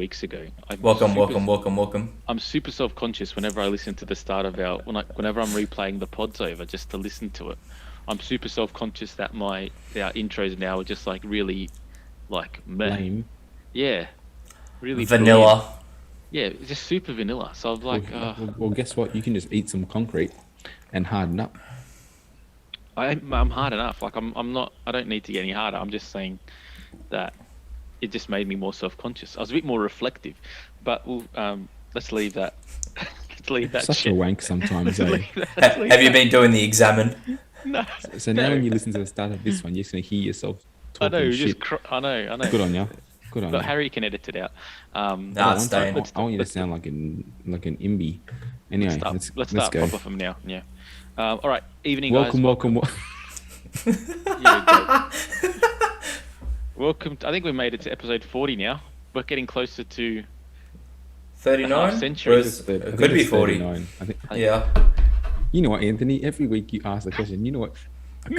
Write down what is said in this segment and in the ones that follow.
weeks ago. Welcome. I'm super self-conscious whenever I listen to the start of whenever I'm replaying the pods over just to listen to it. I'm super self-conscious that our intros now are just like really like meh. Lame. Yeah, really Vanilla. bland. Yeah, it's just super vanilla. So I'm like, Well, guess what? You can just eat some concrete and harden up. I'm hard enough. Like I'm not. I don't need to get any harder. I'm just saying that it just made me more self-conscious. I was a bit more reflective, but let's leave that. Let's leave that. Such shit. a wank sometimes. Eh? Have you been doing the examine? No. So now when you listen to the start of this one, you're just gonna hear yourself I talking know. shit. I know. Good on you. Good on But you. Harry can edit it out. Nah, it's staying. I want you to sound like an imbi. Anyway, let's let's start go. proper from now. Yeah. All right. Evening, Welcome. guys. Welcome. I think we made it to episode 40 now. We're getting closer to 39? century. It could be 40. 39. I think. Yeah. You know what, Anthony? Every week you ask the question. You know what?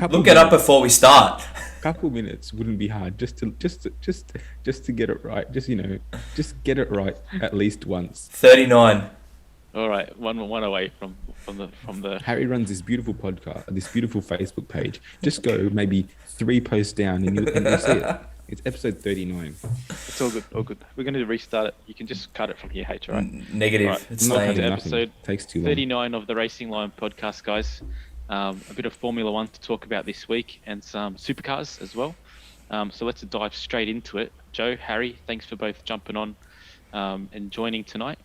Look it up before we start. Couple minutes wouldn't be hard just to get it right. Just get it right at least once. 39. All right, one away from the. Harry runs this beautiful podcast, this beautiful Facebook page. Just go maybe 3 posts down and you'll see it. It's episode 39. It's all good. We're going to restart it. You can just cut it from here, H. All right. Negative. Right. It's Welcome staying. to episode Takes too long. 39 of the Racing Line podcast, guys. A bit of Formula One to talk about this week and some Supercars as well. So let's dive straight into it. Joe, Harry, thanks for both jumping on and joining tonight.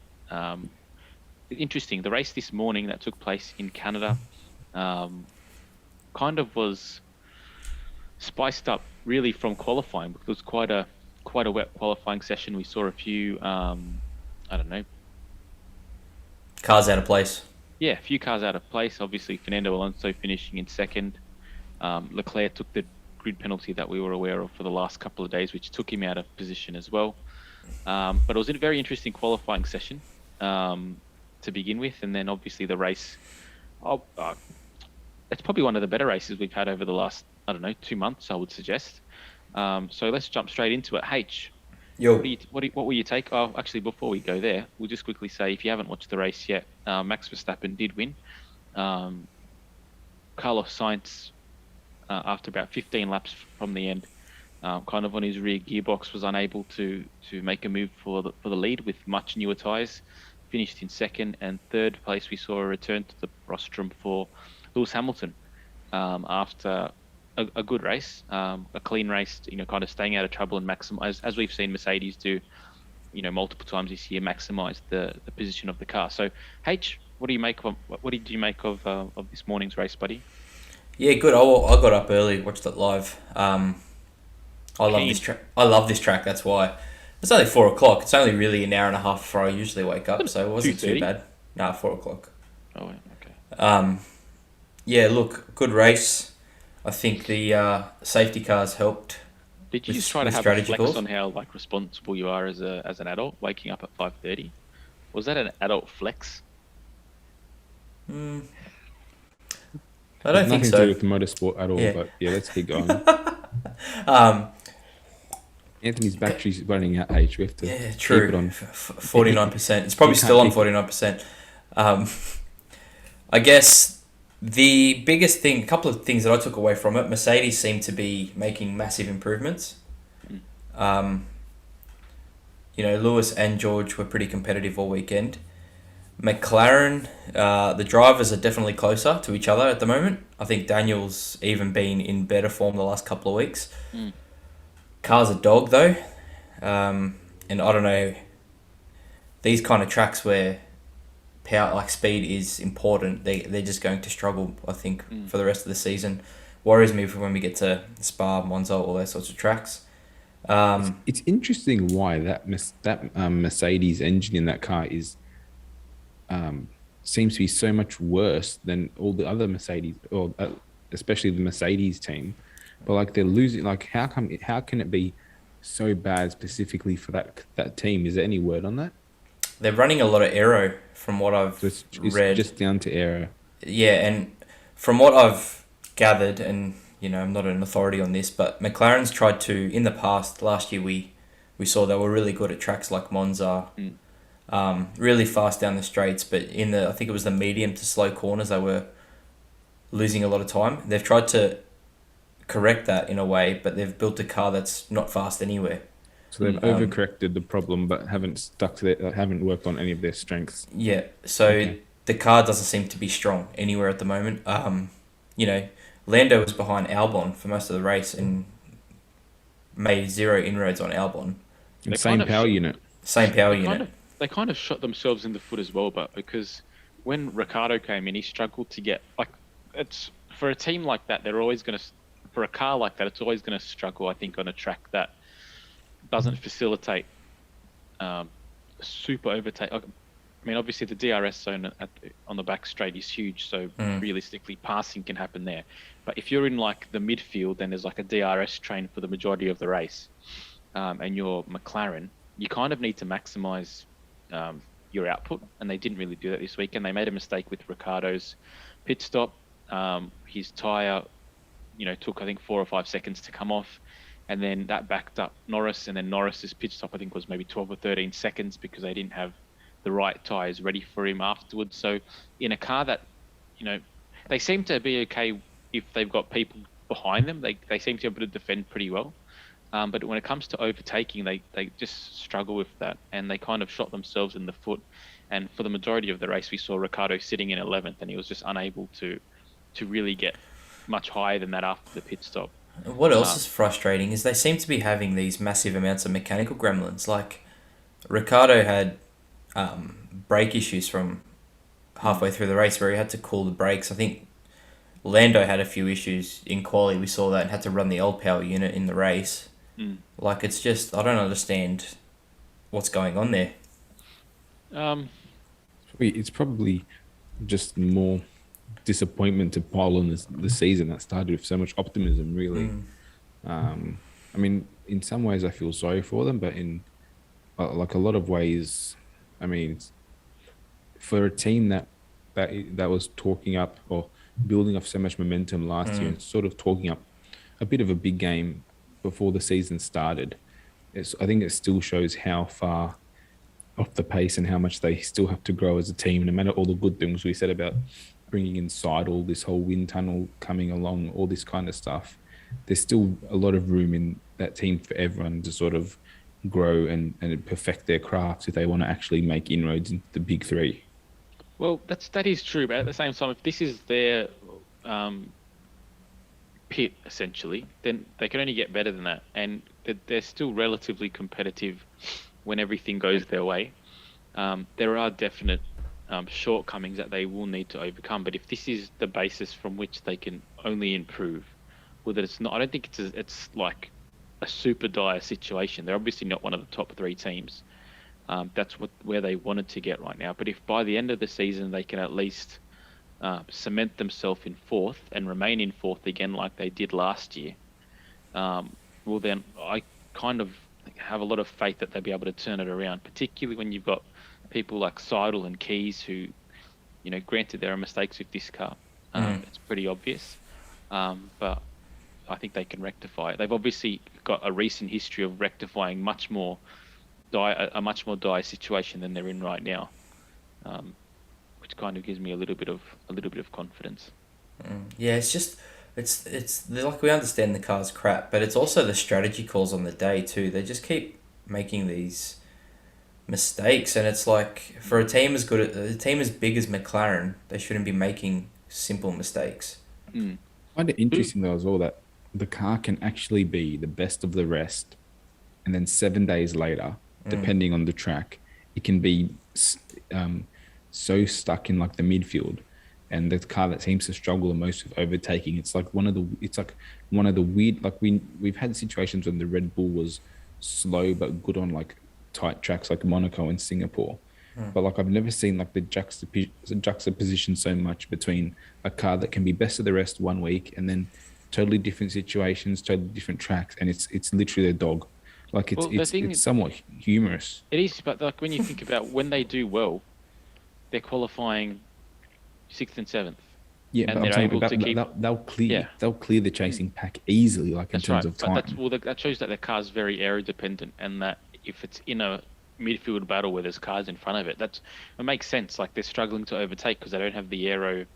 Interesting. The race this morning that took place in Canada kind of was spiced up really from qualifying because it was quite a wet qualifying session. We saw a few, Cars out of place. Yeah, a few cars out of place. Obviously, Fernando Alonso finishing in second. Leclerc took the grid penalty that we were aware of for the last couple of days, which took him out of position as well. But it was a very interesting qualifying session to begin with. And then obviously the race, it's probably one of the better races we've had over the last, 2 months, I would suggest. So let's jump straight into it. H, Yo. what will you take? Oh, actually, before we go there, we'll just quickly say if you haven't watched the race yet, Max Verstappen did win. Carlos Sainz, after about 15 laps from the end, kind of on his rear gearbox, was unable to make a move for the lead with much newer tyres. Finished in second, and third place we saw a return to the rostrum for Lewis Hamilton after a good race, a clean race, kind of staying out of trouble and maximize, as we've seen Mercedes do, multiple times this year, maximize the position of the car. So, H, what did you make of this morning's race, buddy? Yeah, good. I got up early, watched it live. I love this track. That's why. It's only 4:00. It's only really an hour and a half before I usually wake up, so it wasn't too bad. No, 4:00. Oh, okay. Yeah, look, good race. I think the safety cars helped. Did you just try to have a flex on how responsible you are as an adult, waking up at 5:30? Was that an adult flex? I don't think so. Nothing to do with motorsport at all, Yeah. but yeah, let's keep going. Anthony's battery's running out, H. We have to keep it on 49%. It's probably still on 49%. I guess the biggest thing, a couple of things that I took away from it, Mercedes seemed to be making massive improvements. Lewis and George were pretty competitive all weekend. McLaren, the drivers are definitely closer to each other at the moment. I think Daniel's even been in better form the last couple of weeks. Car's a dog though, and I don't know, these kind of tracks where power, speed is important, they're just going to struggle, I think, for the rest of the season. Worries me for when we get to Spa, Monza, all those sorts of tracks. It's interesting why that Mercedes engine in that car is seems to be so much worse than all the other Mercedes, or especially the Mercedes team. But they're losing. How can it be so bad specifically for that team? Is there any word on that? They're running a lot of aero from what I've read. Just down to aero. Yeah, and from what I've gathered, and I'm not an authority on this, but McLaren's tried to, in the past, last year we we saw they were really good at tracks like Monza, Mm. really fast down the straights, but I think it was the medium to slow corners, they were losing a lot of time. They've tried to correct that in a way, but they've built a car that's not fast anywhere. So they've Um, overcorrected the problem, but haven't stuck to their, haven't worked on any of their strengths. Yeah, so Okay. the car doesn't seem to be strong anywhere at the moment. You know, Lando was behind Albon for most of the race and made zero inroads on Albon. And They same kind of power sh- unit. Same power They kind unit. of they kind of shot themselves in the foot as well, but because when Ricardo came in, he struggled to get like it's for a team like that, they're always going to for a car like that, it's always going to struggle. I think on a track that doesn't facilitate super overtake. I mean, obviously the DRS zone on the back straight is huge, so realistically passing can happen there. But if you're in like the midfield, then there's like a DRS train for the majority of the race, and you're McLaren, you kind of need to maximize your output, and they didn't really do that this week. And they made a mistake with Ricardo's pit stop. His tyre, took I think 4 or 5 seconds to come off, and then that backed up Norris, and then Norris's pit stop I think was maybe 12 or 13 seconds because they didn't have the right tyres ready for him afterwards. So in a car that, they seem to be okay if they've got people behind them. They seem to be able to defend pretty well. But when it comes to overtaking, they just struggle with that, and they kind of shot themselves in the foot. And for the majority of the race, we saw Ricardo sitting in 11th, and he was just unable to really get much higher than that after the pit stop. What else is frustrating is they seem to be having these massive amounts of mechanical gremlins. Like, Ricardo had brake issues from halfway through the race where he had to cool the brakes. I think Lando had a few issues in quali. We saw that and had to run the old power unit in the race. Like, it's just, I don't understand what's going on there. It's probably just more disappointment to pile on the season that started with so much optimism, really. I mean, in some ways I feel sorry for them, but in like a lot of ways, I mean, for a team that was talking up or building off so much momentum last year and sort of talking up a bit of a big game before the season started, I think it still shows how far off the pace and how much they still have to grow as a team, no matter all the good things we said about bringing in Seidel, this whole wind tunnel coming along, all this kind of stuff. There's still a lot of room in that team for everyone to sort of grow and perfect their crafts if they want to actually make inroads into the big three. Well, that is true, but at the same time, if this is their pit essentially, then they can only get better than that, and they're still relatively competitive when everything goes their way. There are definite shortcomings that they will need to overcome, but if this is the basis from which they can only improve, well, that it's not. I don't think it's like a super dire situation. They're obviously not one of the top 3 teams. That's where they wanted to get right now. But if by the end of the season they can at least cement themselves in 4th and remain in 4th again like they did last year, well then I kind of have a lot of faith that they'll be able to turn it around, particularly when you've got people like Seidel and Keys who, granted there are mistakes with this car. It's pretty obvious. But I think they can rectify it. They've obviously got a recent history of rectifying a much more dire situation than they're in right now, which kind of gives me a little bit of confidence. Yeah, it's just it's like, we understand the car's crap, but it's also the strategy calls on the day too. They just keep making these mistakes, and it's like, for a team as big as McLaren, they shouldn't be making simple mistakes. I find it interesting though as well that the car can actually be the best of the rest, and then 7 days later, depending on the track, it can be so stuck in like the midfield, and the car that seems to struggle the most with overtaking. It's like one of the weird, like we've had situations when the Red Bull was slow but good on like tight tracks like Monaco and Singapore. But like, I've never seen like the juxtaposition so much between a car that can be best of the rest 1 week and then totally different situations, totally different tracks, and it's literally a dog. Like, it's somewhat humorous. It is, but like when you think about when they do well, they're qualifying 6th and 7th. Yeah, and but they're able to keep. They'll clear the chasing pack easily, like in terms of time. But that shows that their car's very aero dependent, and that if it's in a midfield battle where there's cars in front of it, it makes sense. Like they're struggling to overtake because they don't have the aero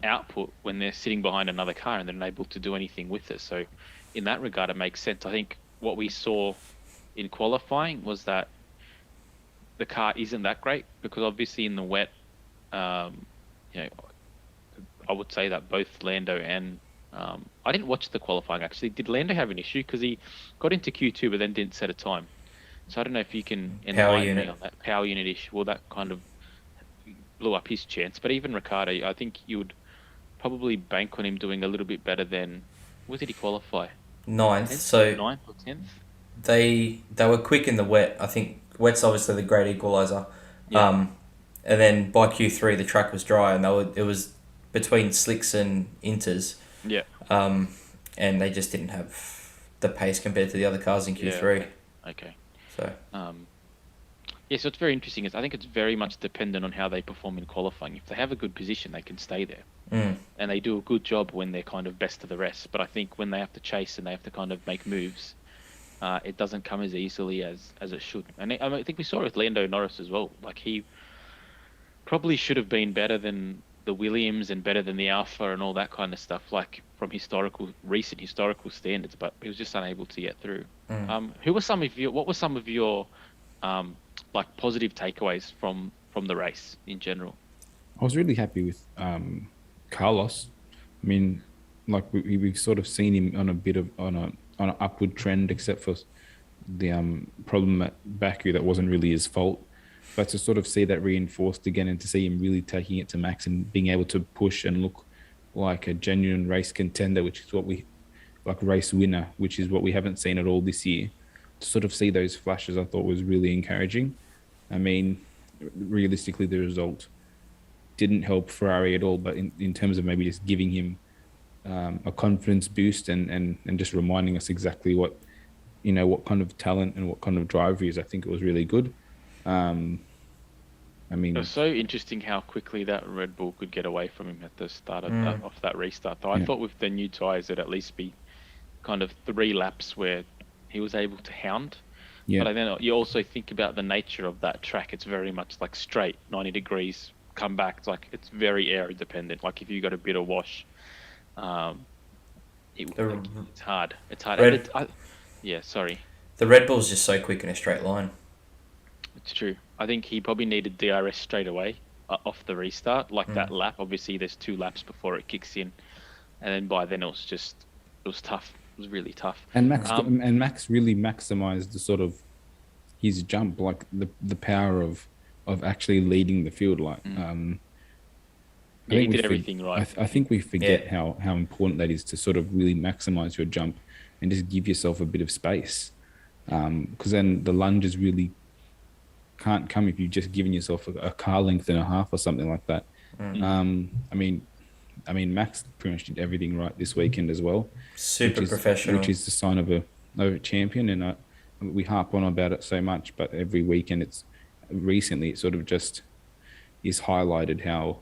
output when they're sitting behind another car and they're not able to do anything with it. So in that regard, it makes sense. I think what we saw in qualifying was that the car isn't that great because obviously in the wet, I would say that both Lando and I didn't watch the qualifying actually. Did Lando have an issue? Because he got into Q2 but then didn't set a time. So I don't know if you can enlighten me on that power unit issue. Well, that kind of blew up his chance. But even Ricciardo, I think you would probably bank on him doing a little bit better than... Where did he qualify? 9th. 10th? So 9th or 10th? They were quick in the wet. I think wet's obviously the great equaliser. Yeah. And then by Q3 the track was dry and it was between slicks and inters. Yeah. And they just didn't have the pace compared to the other cars in Q3. Yeah, okay. So so it's very interesting. I think it's very much dependent on how they perform in qualifying. If they have a good position, they can stay there. And they do a good job when they're kind of best of the rest. But I think when they have to chase and they have to kind of make moves, it doesn't come as easily as it should. And I think we saw it with Lando Norris as well. Like he probably should have been better than the Williams and better than the Alpha and all that kind of stuff, like from recent historical standards, but he was just unable to get through. What were some of your like positive takeaways from the race in general? I was really happy with Carlos. I mean, like we've sort of seen him on an upward trend, except for the problem at Baku that wasn't really his fault. But to sort of see that reinforced again and to see him really taking it to max and being able to push and look like a genuine race contender, which is what race winner, which is what we haven't seen at all this year. To sort of see those flashes, I thought was really encouraging. I mean, realistically, the result didn't help Ferrari at all, but in terms of maybe just giving him a confidence boost and just reminding us exactly what kind of talent and what kind of driver he is, I think it was really good. I mean, it was so interesting how quickly that Red Bull could get away from him at the start of that restart. Though I thought with the new tyres, it'd at least be kind of 3 laps where he was able to hound. Yeah. But then you also think about the nature of that track. It's very much like straight, 90 degrees, come back. It's very aero dependent. Like if you got a bit of wash, it's hard. It's hard. Sorry. The Red Bull's just so quick in a straight line. It's true. I think he probably needed DRS straight away off the restart. That lap, obviously there's 2 laps before it kicks in. And then by then it was tough. It was really tough. And Max really maximized the sort of his jump, like the power of actually leading the field. He did everything right. I think we forget how important that is to sort of really maximize your jump and just give yourself a bit of space. Because then the lunges really can't come if you've just given yourself a car length and a half or something like that. I mean, Max pretty much did everything right this weekend as well. Super professional. Which is the sign of a champion. And we harp on about it so much, but every weekend recently it sort of just is highlighted how,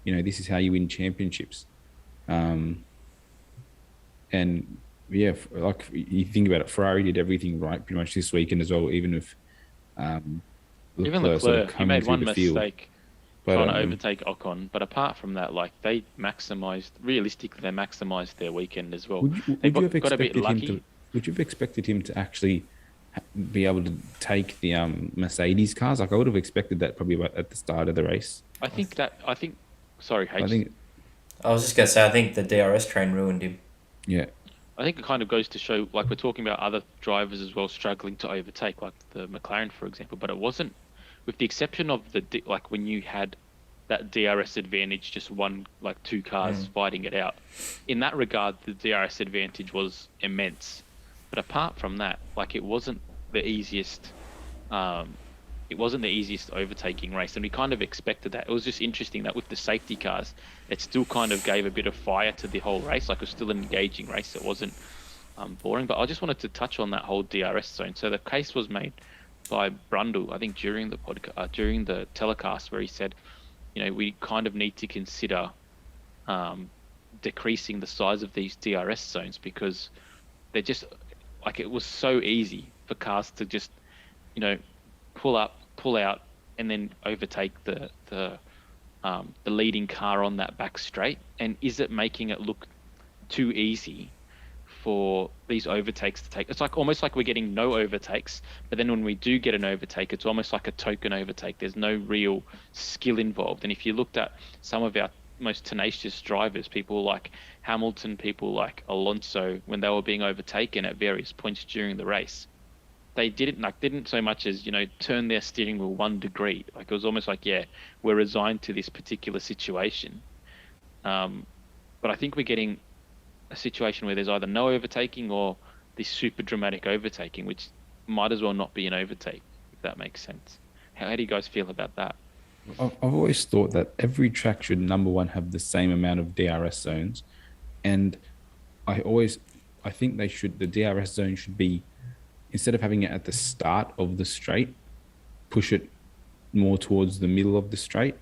this is how you win championships. And yeah, like you think about it, Ferrari did everything right pretty much this weekend as well, even if Leclerc, sort of he made one mistake trying to um, overtake Ocon, but apart from that, like they maximized their weekend as well. They got a bit lucky. Would you have expected him to actually be able to take the Mercedes cars? Like I would have expected that probably at the start of the race. Sorry, H. I was just gonna say I think the DRS train ruined him. Yeah. I think it kind of goes to show, like we're talking about other drivers as well struggling to overtake, like the McLaren, for example. But it wasn't, with the exception of like when you had that DRS advantage, just 2 cars fighting it out. In that regard, the DRS advantage was immense. But apart from that, like it wasn't the easiest. It wasn't the easiest overtaking race, and we kind of expected that. It was just interesting that with the safety cars, it still kind of gave a bit of fire to the whole race. Like it was still an engaging race. It wasn't boring. But I just wanted to touch on that whole DRS zone. So the case was made by Brundle, I think during the during the telecast, where he said, we kind of need to consider decreasing the size of these DRS zones because they're just like it was so easy for cars to just, pull up, pull out, and then overtake the leading car on that back straight? And is it making it look too easy for these overtakes to take? It's like almost like we're getting no overtakes, but then when we do get an overtake, it's almost like a token overtake. There's no real skill involved. And if you looked at some of our most tenacious drivers, people like Hamilton, people like Alonso, when they were being overtaken at various points during the race, they didn't so much as turn their steering wheel 1 degree. Like, it was almost like, we're resigned to this particular situation. But I think we're getting a situation where there's either no overtaking or this super dramatic overtaking, which might as well not be an overtake, if that makes sense. How do you guys feel about that? I've always thought that every track should, number one, have the same amount of DRS zones, and I think the DRS zone should be, instead of having it at the start of the straight, push it more towards the middle of the straight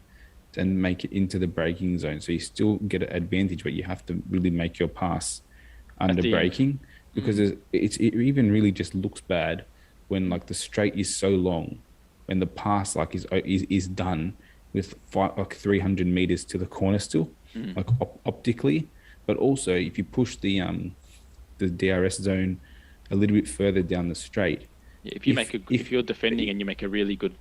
and make it into the braking zone. So you still get an advantage, but you have to really make your pass under braking, because it even really just looks bad when like the straight is so long, when the pass like is done with 300 meters to the corner still, like optically. But also if you push the DRS zone a little bit further down the straight, if you're defending and you make a really good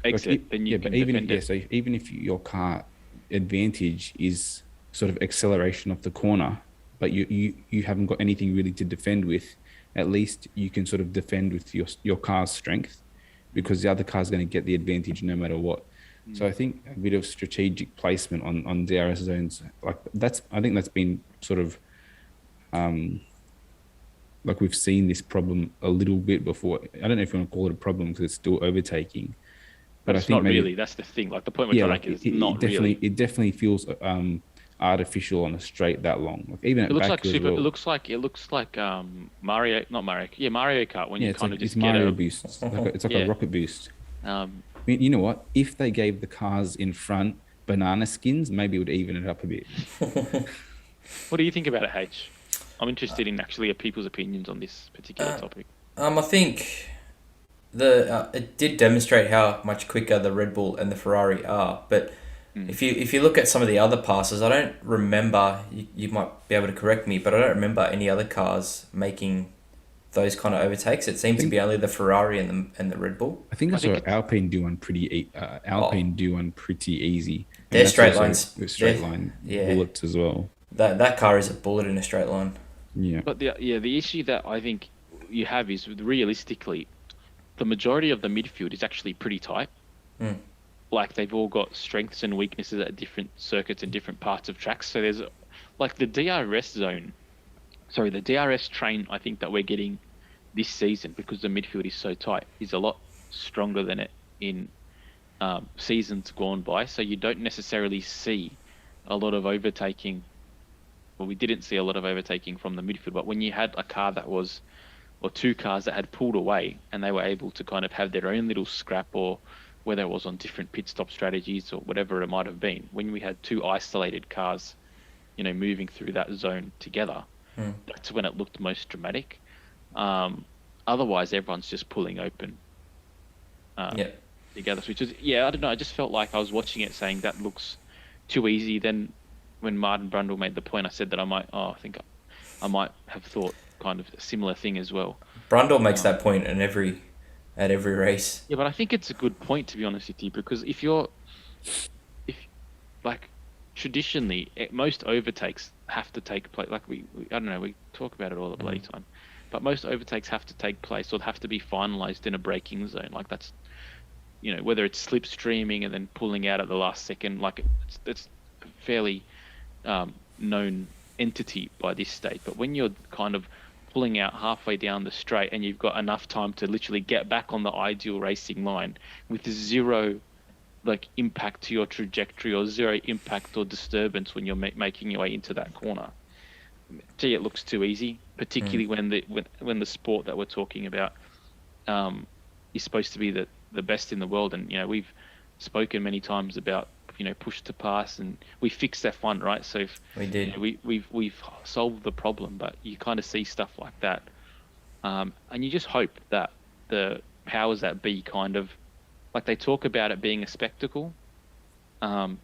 exit, then you can defend it. So even if your car advantage is sort of acceleration off the corner, but you haven't got anything really to defend with, at least you can sort of defend with your car's strength, because the other car's going to get the advantage no matter what. So I think a bit of strategic placement on DRS zones, I think that's been sort of like we've seen this problem a little bit before. I don't know if you want to call it a problem because it's still overtaking. But it's not really. That's the thing. Like, the point we're trying to make is not really. It definitely feels artificial on a straight that long. Like, even it looks like super. Well. It looks like Mario, not Mario. Yeah, Mario Kart, when you kind of just Mario get boost. It's like a rocket boost. I mean, you know what? If they gave the cars in front banana skins, maybe it would even it up a bit. What do you think about it, H? I'm interested in actually people's opinions on this particular topic. I think it did demonstrate how much quicker the Red Bull and the Ferrari are, but if you look at some of the other passes, I don't remember. You might be able to correct me, but I don't remember any other cars making those kind of overtakes. It seems to be only the Ferrari and the Red Bull. I think I saw Alpine do one pretty easy. They're straight lines. Straight line bullets as well. That car is a bullet in a straight line. Yeah. But the issue that I think you have is, realistically, the majority of the midfield is actually pretty tight. Like, they've all got strengths and weaknesses at different circuits and different parts of tracks. So there's like the DRS train, I think, that we're getting this season, because the midfield is so tight, is a lot stronger than it in seasons gone by. So you don't necessarily see a lot of overtaking. Well, we didn't see a lot of overtaking from the midfield, but when you had a car or two cars that had pulled away and they were able to kind of have their own little scrap, or whether it was on different pit stop strategies or whatever it might have been, when we had two isolated cars, moving through that zone together, that's when it looked most dramatic. Otherwise, everyone's just pulling open together, which is, I don't know, I just felt like I was watching it saying that looks too easy. Then when Martin Brundle made the point, I said that I might have thought kind of a similar thing as well. Brundle makes that point at every race. Yeah, but I think it's a good point, to be honest with you, because if traditionally most overtakes have to take place. Like I don't know, we talk about it all the bloody time, but most overtakes have to take place or have to be finalized in a braking zone. Like, that's, whether it's slipstreaming and then pulling out at the last second, like it's a fairly known entity by this stage. But when you're kind of pulling out halfway down the straight and you've got enough time to literally get back on the ideal racing line with zero impact to your trajectory or zero impact or disturbance when you're making your way into that corner, gee, it looks too easy, particularly when the sport that we're talking about is supposed to be the best in the world. And we've spoken many times about push to pass, and we fixed F1, right? So we did. We've solved the problem, but you kind of see stuff like that And you just hope that the powers that be kind of, like, they talk about it being a spectacle, and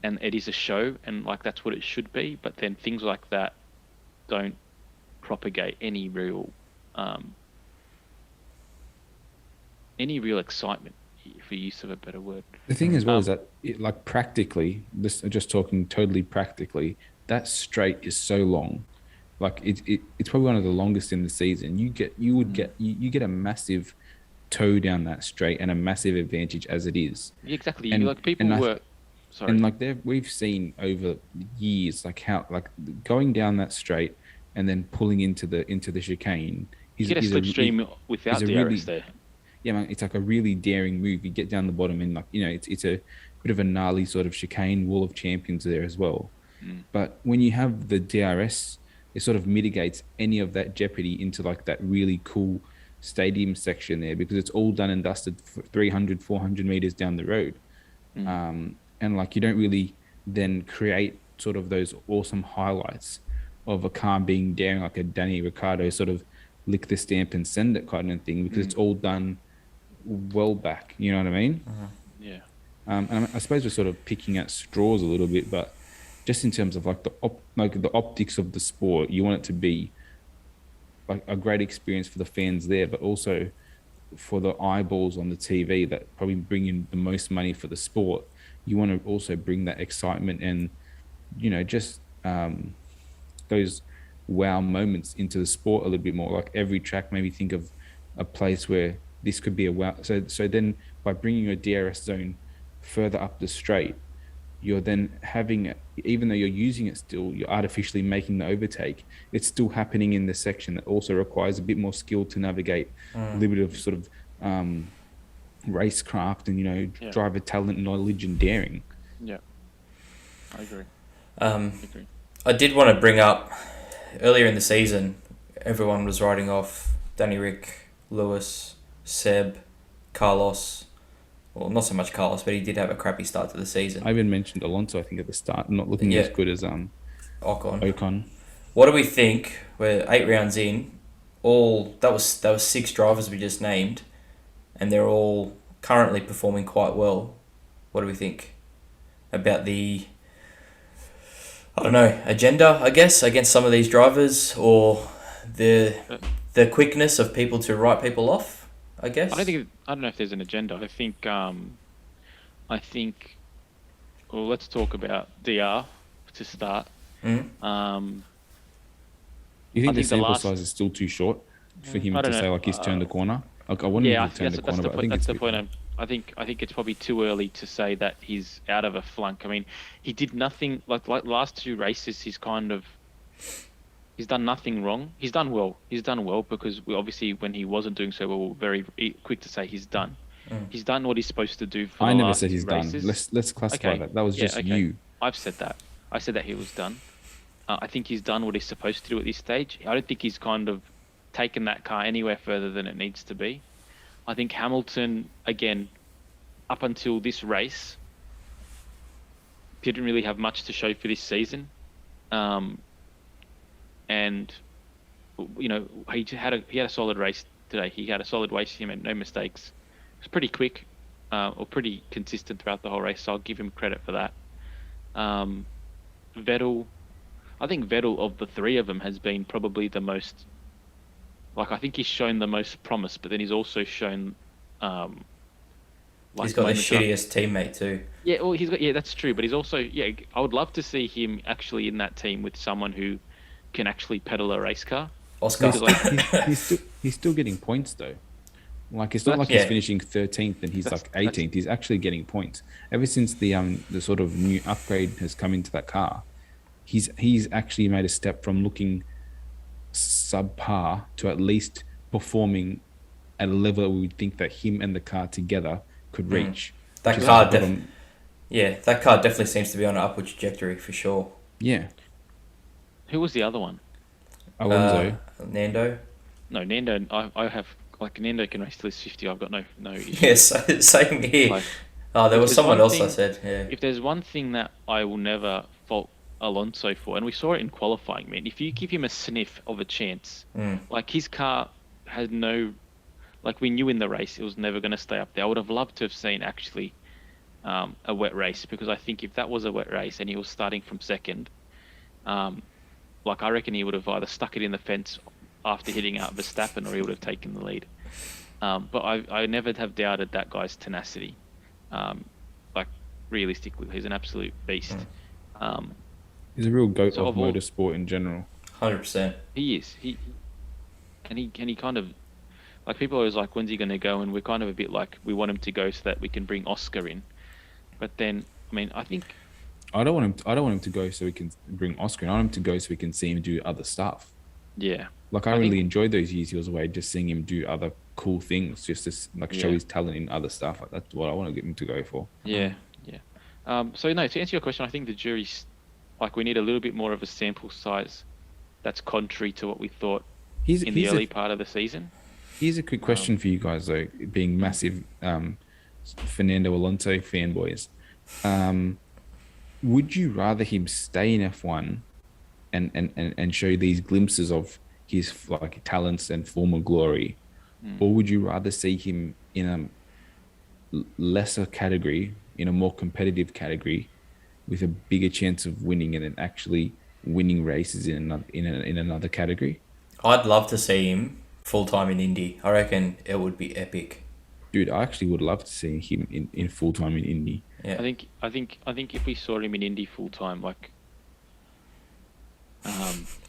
it is a show, and like that's what it should be. But then things like that don't propagate any real excitement, for use of a better word. The thing as well is that, practically, just talking totally practically, that straight is so long. Like it's probably one of the longest in the season. You get a massive tow down that straight and a massive advantage as it is. Yeah, exactly. Sorry. And we've seen over years how going down that straight and then pulling into the chicane. You get a slipstream without DRS there. Yeah, man, it's like a really daring move. You get down the bottom and it's a bit of a gnarly sort of chicane, wall of champions there as well. But when you have the DRS, it sort of mitigates any of that jeopardy into like that really cool stadium section there, because it's all done and dusted 300, 400 meters down the road. And like you don't really then create sort of those awesome highlights of a car being daring, like a Danny Ricciardo sort of lick the stamp and send it kind of thing, because it's all done well back. You know what I mean? Yeah. And I suppose we're sort of picking at straws a little bit, but just in terms of like the optics of the sport, you want it to be like a great experience for the fans there, but also for the eyeballs on the TV that probably bring in the most money for the sport. You want to also bring that excitement and, just those wow moments into the sport a little bit more. Like every track, maybe think of a place where this could be a wow. So then by bringing your DRS zone further up the straight, you're then having it, even though you're using it still, you're artificially making the overtake. It's still happening in the section that also requires a bit more skill to navigate, a little bit of sort of racecraft and, driver talent, knowledge and daring. Yeah, I agree. I did want to bring up, earlier in the season, everyone was writing off Danny Rick, Lewis, Seb, Carlos. Well, not so much Carlos, but he did have a crappy start to the season. I even mentioned Alonso, I think, at the start, not looking as good as Ocon. What do we think? We're 8 rounds in. That was 6 drivers we just named, and they're all currently performing quite well. What do we think about the, I don't know, agenda, I guess, against some of these drivers, or the quickness of people to write people off? I guess. I don't know if there's an agenda. I think. Well, let's talk about DR to start. You think the sample size is still too short for him to say like he's turned the corner? Like, I wouldn't have turned the corner, but I think that's the point. I think it's probably too early to say that he's out of a flunk. I mean, he did nothing like last 2 races. He's done nothing wrong. He's done well. Because we obviously, when he wasn't doing so well, we were very quick to say he's done. He's done what he's supposed to do for I the never last said he's races. done. Let's classify that. That was just you. I've said that. I said that he was done. I think he's done what he's supposed to do at this stage. I don't think he's kind of taken that car anywhere further than it needs to be. I think Hamilton, again, up until this race, didn't really have much to show for this season. And he had a solid race today. He had a solid race. He made no mistakes. It was pretty quick, or pretty consistent throughout the whole race. So I'll give him credit for that. Vettel, I think Vettel of the 3 of them has been probably the most. Like, I think he's shown the most promise, but then he's also shown. He's got the shittiest teammate too. Yeah, well, that's true. But he's also, I would love to see him actually in that team with someone who can actually pedal a race car. Oscar. He's still getting points though. Like, it's not like he's finishing 13th and he's like 18th. He's actually getting points. Ever since the sort of new upgrade has come into that car, he's actually made a step from looking subpar to at least performing at a level we would think that him and the car together could reach. That car definitely seems to be on an upward trajectory for sure. Yeah. Who was the other one? Alonso. Nando. No, Nando. I have, like, Nando can race till he's 50. I've got no issue. Yes, same here. Like, there was someone else I said. Yeah. If there's one thing that I will never fault Alonso for, and we saw it in qualifying, man. If you give him a sniff of a chance, like his car, had no, like we knew in the race it was never going to stay up there. I would have loved to have seen actually a wet race, because I think if that was a wet race and he was starting from second, like I reckon he would have either stuck it in the fence after hitting out Verstappen, or he would have taken the lead. But I never have doubted that guy's tenacity. Like realistically, he's an absolute beast. He's a real goat So of motorsport in general. 100%. He is. He kind of, like, people are always like, when's he going to go? And we're kind of a bit like, we want him to go so that we can bring Oscar in. But then, I mean, I think I don't want him to go so we can bring Oscar in. I want him to go so we can see him do other stuff. yeah, Like I really enjoyed those years he was away, just seeing him do other cool things, just to like show his talent in other stuff. Like, that's what I want to get him to go for. yeah. So no, to answer your question, I think the jury's, like, we need a little bit more of a sample size that's contrary to what we thought in the early part of the season. Here's a quick question for you guys, though, being massive Fernando Alonso fanboys. Would you rather him stay in F1 and show these glimpses of his like talents and former glory, or would you rather see him in a lesser category, in a more competitive category, with a bigger chance of winning and then actually winning races in another category? I'd love to see him full-time in Indy. I reckon it would be epic. Dude, I actually would love to see him in full-time in Indy. Yeah. I think if we saw him in Indy full time, like,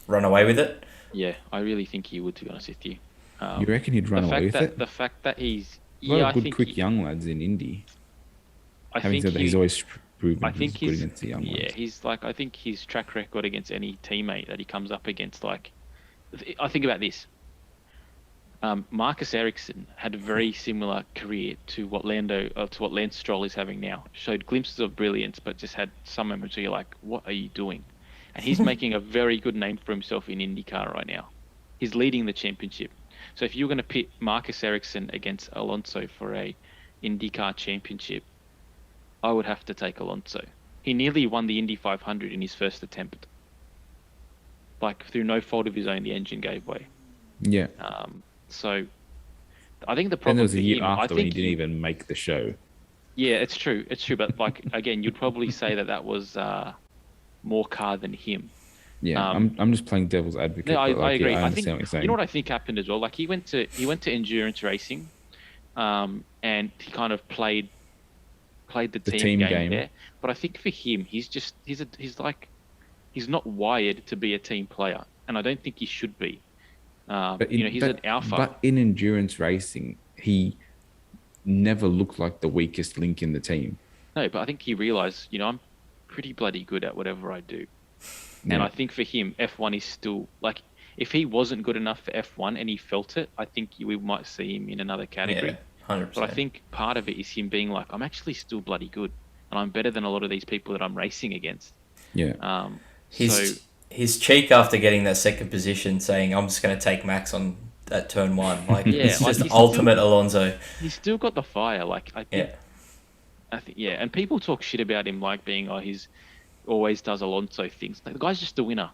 Run away with it? yeah, I really think he would, to be honest with you. You reckon he'd run away with it? The fact that he's, A lot yeah, of good, I think quick young lads in Indy. I Having think said that, he's always proven I think he's good he's, against the young yeah, ones. he's like, I think his track record against any teammate that he comes up against, like, I think about this. Marcus Ericsson had a very similar career to what Lance Stroll is having now. Showed glimpses of brilliance, but just had some moments where you're like, what are you doing? And he's making a very good name for himself in IndyCar right now. He's leading the championship. So if you're going to pit Marcus Ericsson against Alonso for a IndyCar championship, I would have to take Alonso. He nearly won the Indy 500 in his first attempt. Like, through no fault of his own, the engine gave way. Yeah. So I think the And problem there was a for year him, after I when he think didn't even make the show. yeah, it's true. But like, again, you'd probably say that was more car than him. Yeah, I'm just playing devil's advocate. No, but, like, I agree. Yeah, I I understand think, what you're saying. you know what I think happened as well. Like, he went to endurance racing, and he kind of played the team game there. But I think for him, he's not wired to be a team player, and I don't think he should be. He's an alpha. But in endurance racing, he never looked like the weakest link in the team. No, but I think he realised, I'm pretty bloody good at whatever I do. And Yeah. I think for him, F1 is still, like, if he wasn't good enough for F1 and he felt it, I think we might see him in another category. Yeah, 100%. But I think part of it is him being like, I'm actually still bloody good, and I'm better than a lot of these people that I'm racing against. Yeah. His cheek after getting that second position, saying, I'm just going to take Max on that turn one. Like, Yeah, it's like just he's ultimate Alonso. He's still got the fire. Like, I think, and people talk shit about him, like being, he's always does Alonso things. Like, the guy's just a winner.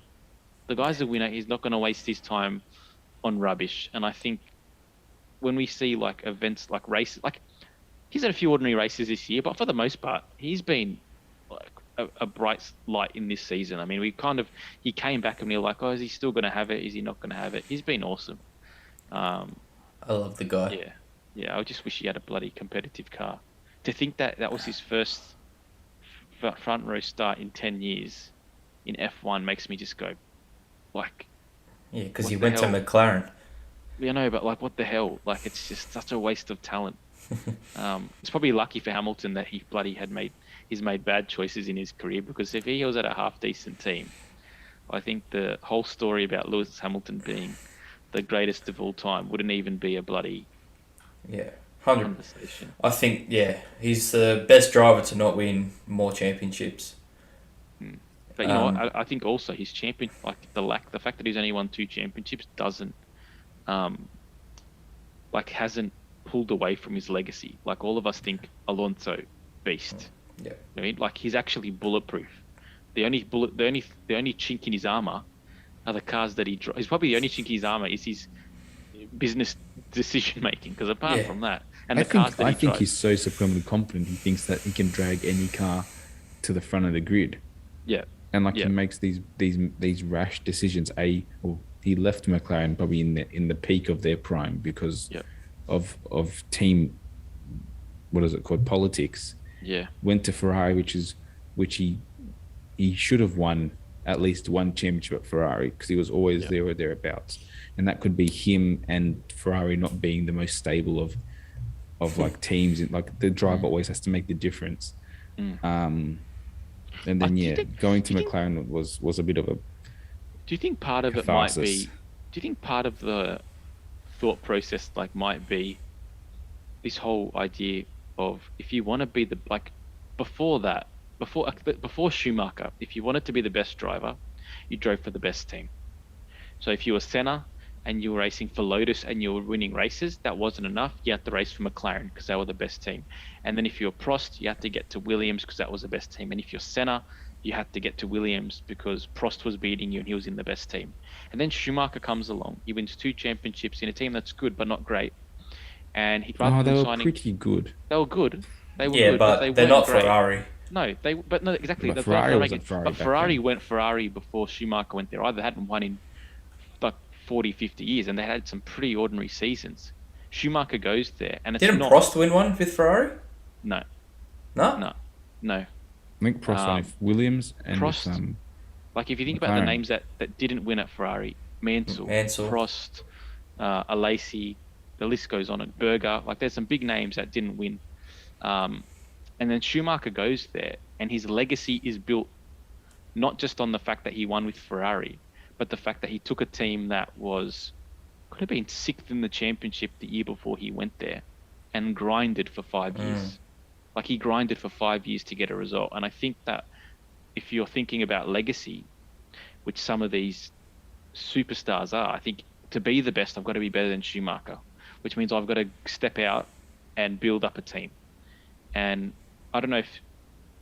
The guy's a winner. He's not going to waste his time on rubbish. And I think when we see like events like races, like he's had a few ordinary races this year, but for the most part, he's been like a bright light in this season. I mean, he came back and we were like, is he still going to have it? Is he not going to have it? He's been awesome. I love the guy. Yeah. I just wish he had a bloody competitive car. To think that was his first front row start in 10 years in F1 makes me just go, like... Yeah, because he went to McLaren. Yeah, no, but like, what the hell? Like, it's just such a waste of talent. It's probably lucky for Hamilton that he's made bad choices in his career, because if he was at a half-decent team, I think the whole story about Lewis Hamilton being the greatest of all time wouldn't even be a bloody... Yeah. 100. conversation. I think, he's the best driver to not win more championships. But you know what? I think also his champion, like the fact that he's only won 2 championships doesn't, hasn't pulled away from his legacy. Like, all of us think Alonso, beast. Yeah. I mean, like, he's actually bulletproof. The only chink in his armor are the cars that he drives. Probably the only chink in his armor is business decision making. Because apart Yeah. from that, and I the cars think that I he think drives, he's so supremely confident. He thinks that he can drag any car to the front of the grid, yeah, and like yeah, he makes these rash decisions. Well, he left McLaren probably in the peak of their prime because yeah, of team, what is it called, politics. yeah, Went to Ferrari, which he should have won at least one championship at Ferrari because he was always yeah. there or thereabouts, and that could be him and Ferrari not being the most stable of like teams. Like the driver always has to make the difference. Mm. And Do then you think- going to do you think- McLaren was a bit of a Do you think part of it might be? catharsis. Do you think part of the thought process might be this whole idea of if you want to be before Schumacher, if you wanted to be the best driver, you drove for the best team. So if you were Senna and you were racing for Lotus and you were winning races, that wasn't enough. You had to race for McLaren because they were the best team. And then if you were Prost, you had to get to Williams because that was the best team. And if you're Senna, you had to get to Williams because Prost was beating you and he was in the best team. And then Schumacher comes along. He wins 2 championships in a team that's good but not great. And he rather they than were signing, pretty good. they were good. They were Yeah, good, but they they're weren't not great. Ferrari. No, no, exactly. But That's Ferrari what I'm wasn't making. Ferrari But back Ferrari then. went Ferrari before Schumacher went there. Either hadn't won in like 40, 50 years, and they had some pretty ordinary seasons. Schumacher goes there, and it's Didn't not. Prost win one with Ferrari? No, No? no. I think Prost won with Williams and Prost- with, Like if you think about the McLaren. names that didn't win at Ferrari, Mansell, Mansell. Prost, Alesi, the list goes on. At Berger, there's some big names that didn't win. And then Schumacher goes there, and his legacy is built not just on the fact that he won with Ferrari, but the fact that he took a team that could have been 6th in the championship the year before he went there, and grinded for 5 years. Like he grinded for 5 years to get a result. And I think that if you're thinking about legacy, which some of these superstars are, I think to be the best, I've got to be better than Schumacher, which means I've got to step out and build up a team. And I don't know if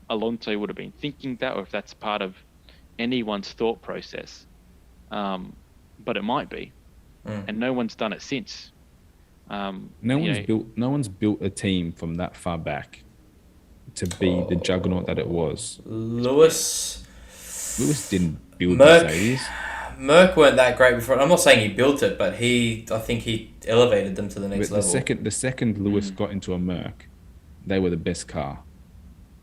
Alonso would have been thinking that, or if that's part of anyone's thought process. But it might be, and no one's done it since. no one's built a team from that far back to be the juggernaut that it was. Lewis didn't build Merc- Mercedes. Merck weren't that great before. I'm not saying he built it, but I think he elevated them to the next But level. the second Lewis got into a Merc, they were the best car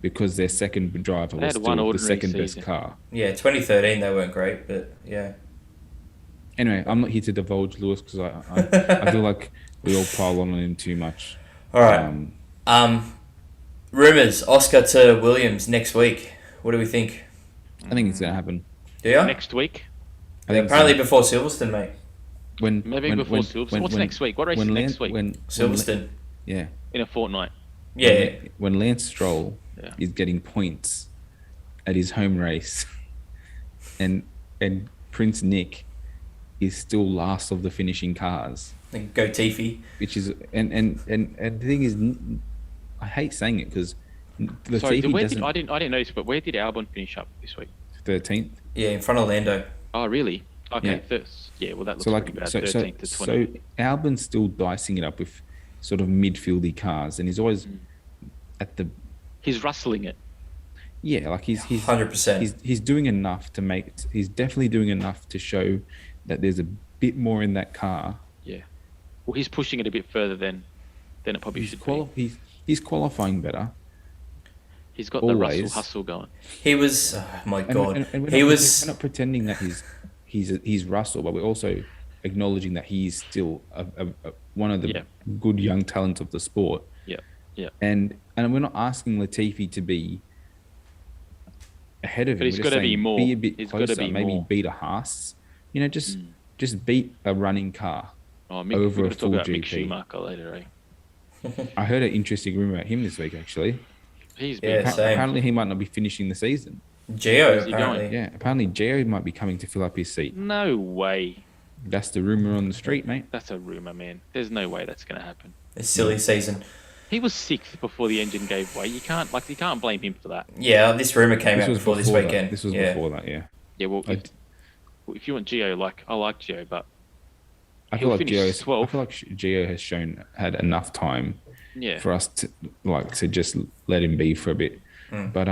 because their second driver They was had one still the ordinary second best season. car. Yeah, 2013 they weren't great, but yeah. Anyway, I'm not here to divulge Lewis because I feel like we all pile on him too much. All right. Rumors, Oscar to Williams next week. What do we think? I think it's gonna happen. Do you? Next week, I think it's Apparently gonna- before Silverstone, mate. maybe before Silverstone. What's next week? What race is when next week? Silverstone. Yeah. In a fortnight. Yeah. When Lance Stroll Yeah. is getting points at his home race, and Prince Nick is still last of the finishing cars, Go Tiffy. which is and the thing is, I hate saying it because Sorry, Latifi I doesn't didn't notice, but where did Albon finish up this week? 13th. Yeah, in front of Lando. Oh, really? Okay, Yeah. first. Yeah, well, that looks So like pretty bad. so 13th to 20th. so Albon's still dicing it up with sort of midfieldy cars, and he's always at the He's rustling it. like he's 100%. he's doing enough to make. He's definitely doing enough to show that there's a bit more in that car. Yeah. Well, he's pushing it a bit further than it probably should be. He's qualifying better. He's got the Russell always. hustle going. He was, oh my God. And He was, we're not pretending that he's Russell, but we're also acknowledging that he's still one of the Yeah. good young talents of the sport. Yeah, yeah. And we're not asking Latifi to be ahead of But him. he's We're gotta just be saying, more. Be a bit He's gotta closer. be Maybe more. beat a Haas. Just beat a running car. Oh, Mick, Over we're a going to talk full about Mick GP. Schumacher later, eh? I heard an interesting rumor about him this week. Actually, He's Yeah, been same. apparently he might not be finishing the season. Gio, Where's he apparently. going? Yeah, apparently Jerry might be coming to fill up his seat. No way. That's the rumor on the street, mate. That's a rumor, man. There's no way that's going to happen. A silly season. He was 6th before the engine gave way. You can't blame him for that. Yeah, this rumor came out before this that. weekend. This was yeah. before that, yeah. Yeah, well, I- if you want Gio, I like Gio, but I feel He'll like finish 12th. Gio has had enough time Yeah. for us to just let him be for a bit. But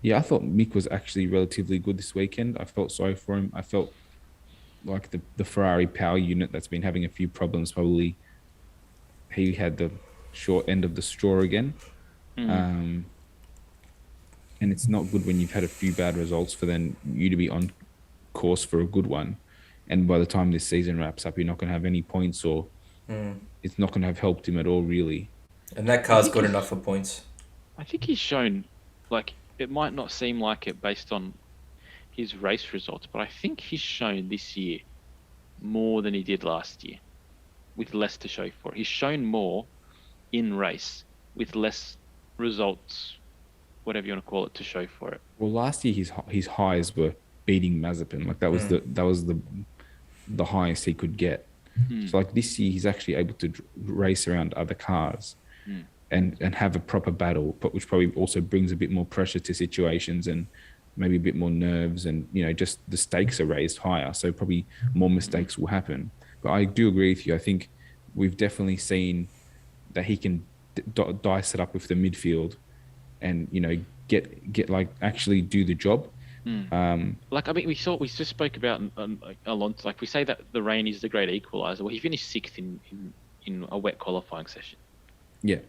yeah, I thought Mick was actually relatively good this weekend. I felt sorry for him. I felt like the Ferrari power unit that's been having a few problems. Probably he had the short end of the straw again. And it's not good when you've had a few bad results for then you to be on course for a good one. And by the time this season wraps up, you're not going to have any points, or it's not going to have helped him at all, really. And that car's good enough for points. I think he's shown, like, it might not seem like it based on his race results, but I think he's shown this year more than he did last year, with less to show for it. He's shown more in race with less results, whatever you want to call it, to show for it. Well, last year his highs were beating Mazepin. Like that was the highest he could get. So like this year he's actually able to race around other cars and have a proper battle, but which probably also brings a bit more pressure to situations and maybe a bit more nerves, and just the stakes are raised higher, so probably more mistakes will happen. But I do agree with you. I think we've definitely seen that he can dice it up with the midfield and get like actually do the job. Like, I mean, we just spoke about Alonso. Like, we say that the rain is the great equalizer. Well, he finished sixth in a wet qualifying session. Yeah.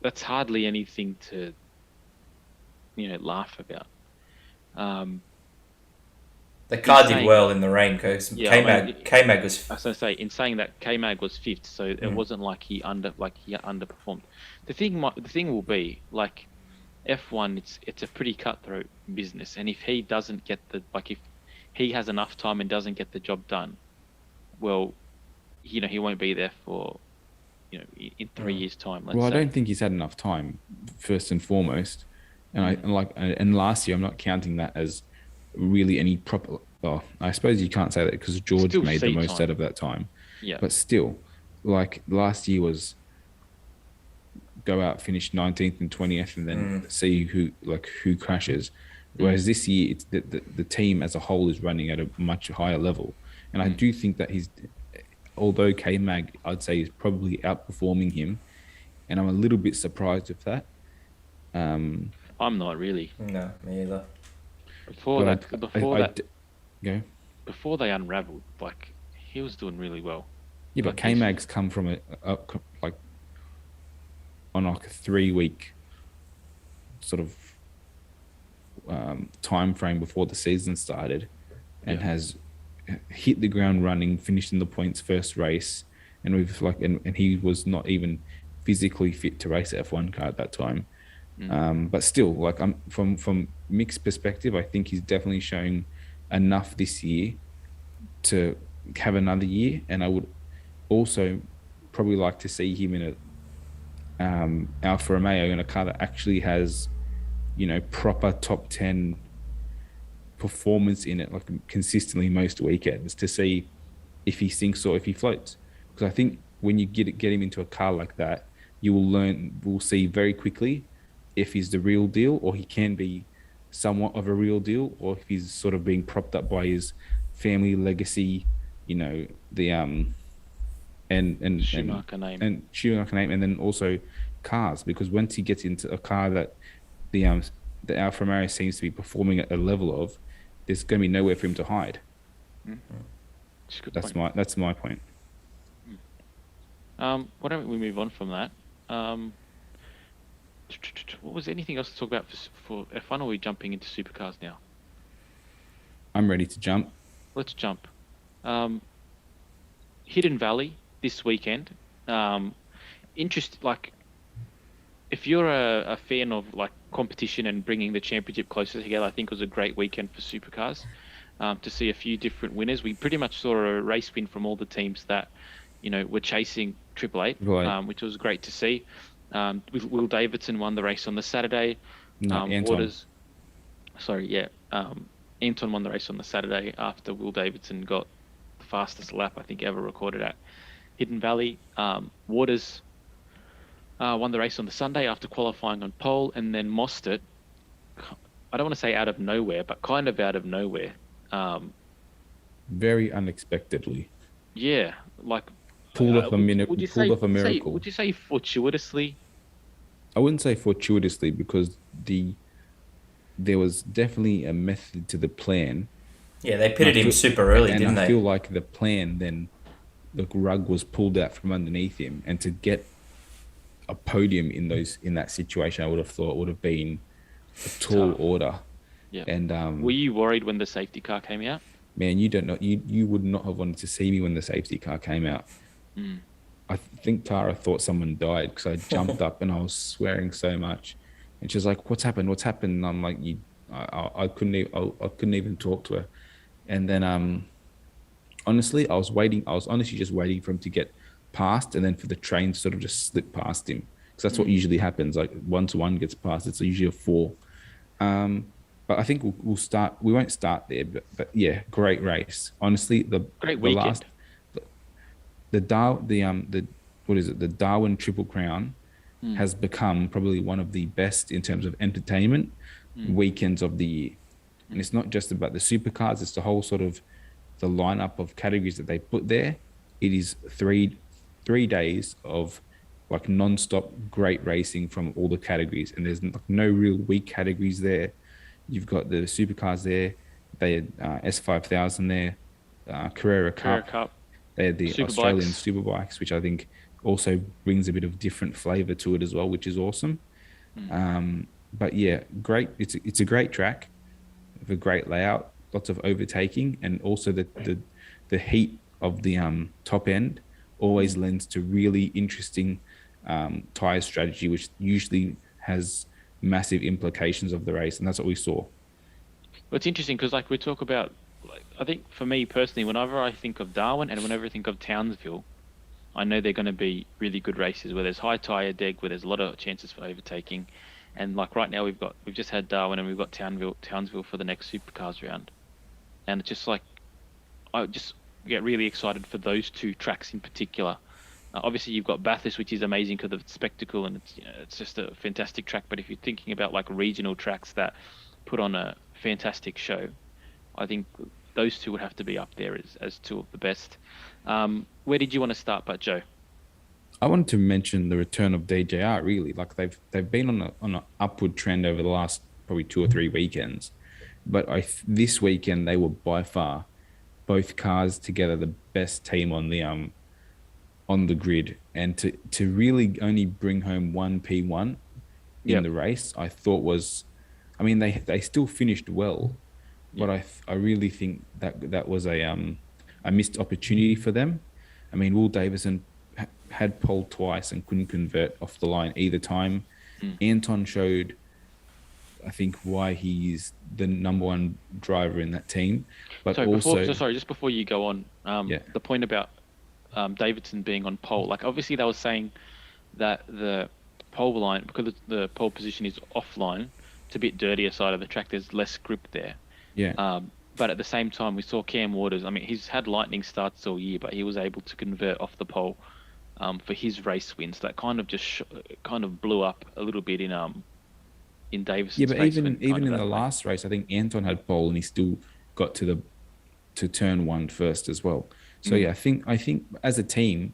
That's hardly anything to laugh about. The car did well in the rain because K-Mag was. I was going to say, in saying that, K-Mag was fifth, so it wasn't like he underperformed. The thing will be, like, F1, it's a pretty cutthroat business, and if he doesn't get if he has enough time and doesn't get the job done, well, he won't be there for in 3 years' time. I don't think he's had enough time, first and foremost, and last year I'm not counting that as really any proper. Well, I suppose you can't say that because George made the most out of that time. Yeah, but still, like last year was go out, finish 19th and 20th, and then see who crashes. Whereas this year, it's the team as a whole is running at a much higher level, and I do think that although K-Mag, I'd say, is probably outperforming him, and I'm a little bit surprised with that. I'm not really. No, me either. Before they unraveled, like, he was doing really well. Yeah, but K-Mag's come from on like a 3-week sort of time frame before the season started, and has hit the ground running, finished in the points first race, and and he was not even physically fit to race an F1 car at that time. But still, like, from Mick's perspective, I think he's definitely showing enough this year to have another year, and I would also probably like to see him in a Alfa Romeo, in a car that actually has proper top 10 performance in it, like consistently most weekends, to see if he sinks or if he floats. Because I think when you get him into a car like that, we'll see very quickly if he's the real deal, or he can be somewhat of a real deal, or if he's sort of being propped up by his family legacy, and Schumacher name, and then also cars. Because once he gets into a car that the Alfa Romeo seems to be performing at a level of, there's going to be nowhere for him to hide. That's my point. Why don't we move on from that? What was anything else to talk about for F1, or are we jumping into supercars now? I'm ready to jump. Let's jump. Hidden Valley this weekend. Like, if you're a fan of like competition and bringing the championship closer together, I think it was a great weekend for supercars. To see a few different winners. We pretty much saw a race win from all the teams that were chasing Triple Eight, which was great to see. Will Davidson won the race on the Saturday. Anton. Anton won the race on the Saturday after Will Davidson got the fastest lap I think ever recorded at Hidden Valley. Waters won the race on the Sunday after qualifying on pole, and then Mostert, I don't want to say out of nowhere, but kind of out of nowhere, very unexpectedly. Yeah, like Pulled off a would you pulled say off a miracle. fortuitously? I wouldn't say fortuitously because there was definitely a method to the plan. Yeah, they And I pitted him feel super early, and I didn't feel they? like the plan then the rug was pulled out from underneath him, and to get a podium in that situation, I would have thought would have been a tall Tough. order. Yeah. And Were you worried when the safety car came out? man, you don't know you would not have wanted to see me when the safety car came out. Mm. I think Tara thought someone died because I jumped up and I was swearing so much, and she was like, "What's happened? What's happened?" And I'm like, "You, I couldn't I couldn't even talk to her." And then honestly, I was waiting. I was honestly just waiting for him to get past, and then for the train to sort of just slip past him, because that's what Mm. usually happens. Like once one gets past, it's usually a four. Um, but I think we'll start. We won't start there, but yeah, great race. Honestly, Great the last weekend. the what is it? The Darwin Triple Crown Mm. has become probably one of the best in terms of entertainment Mm. weekends of the year. And Mm. it's not just about the supercars; it's the whole sort of the lineup of categories that they put there. It is three days of like non-stop great racing from all the categories, and there's like no real weak categories there. You've got the supercars there, they had S5000 there, Carrera Carrera Cup. Cup, They had the Australian Superbikes. Superbikes, which I think also brings a bit of different flavor to it as well, which is awesome. Mm. But yeah, great. It's a great track, with a great layout, lots of overtaking, and also the heat of the top end always lends to really interesting tire strategy, which usually has massive implications of the race, and that's what we saw. Well, it's interesting because like we talk about, like I think for me personally, whenever I think of Darwin and whenever I think of Townsville, I know they're going to be really good races where there's high tire deg, where there's a lot of chances for overtaking, and like right now we've just had Darwin and we've got Townsville for the next Supercars round, and it's just like I just get really excited for those two tracks in particular. Obviously, you've got Bathurst, which is amazing because of its spectacle and it's just a fantastic track. But if you're thinking about like regional tracks that put on a fantastic show, I think those two would have to be up there as two of the best. Where did you want to start, but Joe? I wanted to mention the return of DJR. Really, like they've been on an upward trend over the last probably 2 or 3 weekends, but this weekend they were by far both cars together the best team on the grid, and to really only bring home one P1 in Yep. the race, I thought was, I mean they still finished well, but Yeah. I really think that was a missed opportunity for them. I mean, Will Davison had pole twice and couldn't convert off the line either time. Mm. Anton showed, I think, why he's the number one driver in that team, but also Sorry, just before you go on, yeah, the point about Davidson being on pole, like obviously they were saying that the pole line, because the pole position is offline, it's a bit dirtier side of the track. There's less grip there. yeah. But at the same time, we saw Cam Waters. I mean, he's had lightning starts all year, but he was able to convert off the pole for his race wins. That kind of just kind of blew up a little bit in Yeah, Davison's but face even when kind even of in that the way. last race, I think Anton had pole and he still got to turn one first as well. So Mm. yeah, I think as a team,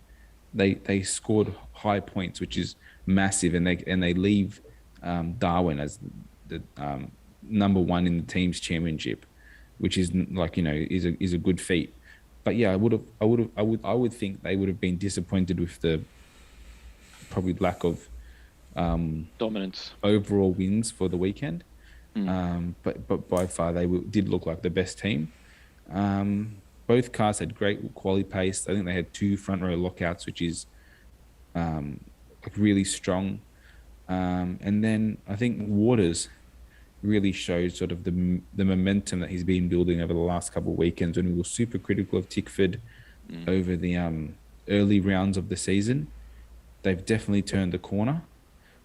they scored high points, which is massive, and they leave Darwin as the number one in the team's championship, which is like is a good feat. But yeah, I would think they would have been disappointed with the probably lack of Dominance. overall wins for the weekend. Mm. But by far did look like the best team. Both cars had great quality pace. I think they had two front row lockouts, which is like really strong. And then I think Waters really showed sort of the momentum that he's been building over the last couple of weekends when we were super critical of Tickford Mm. over the early rounds of the season. They've definitely turned the corner.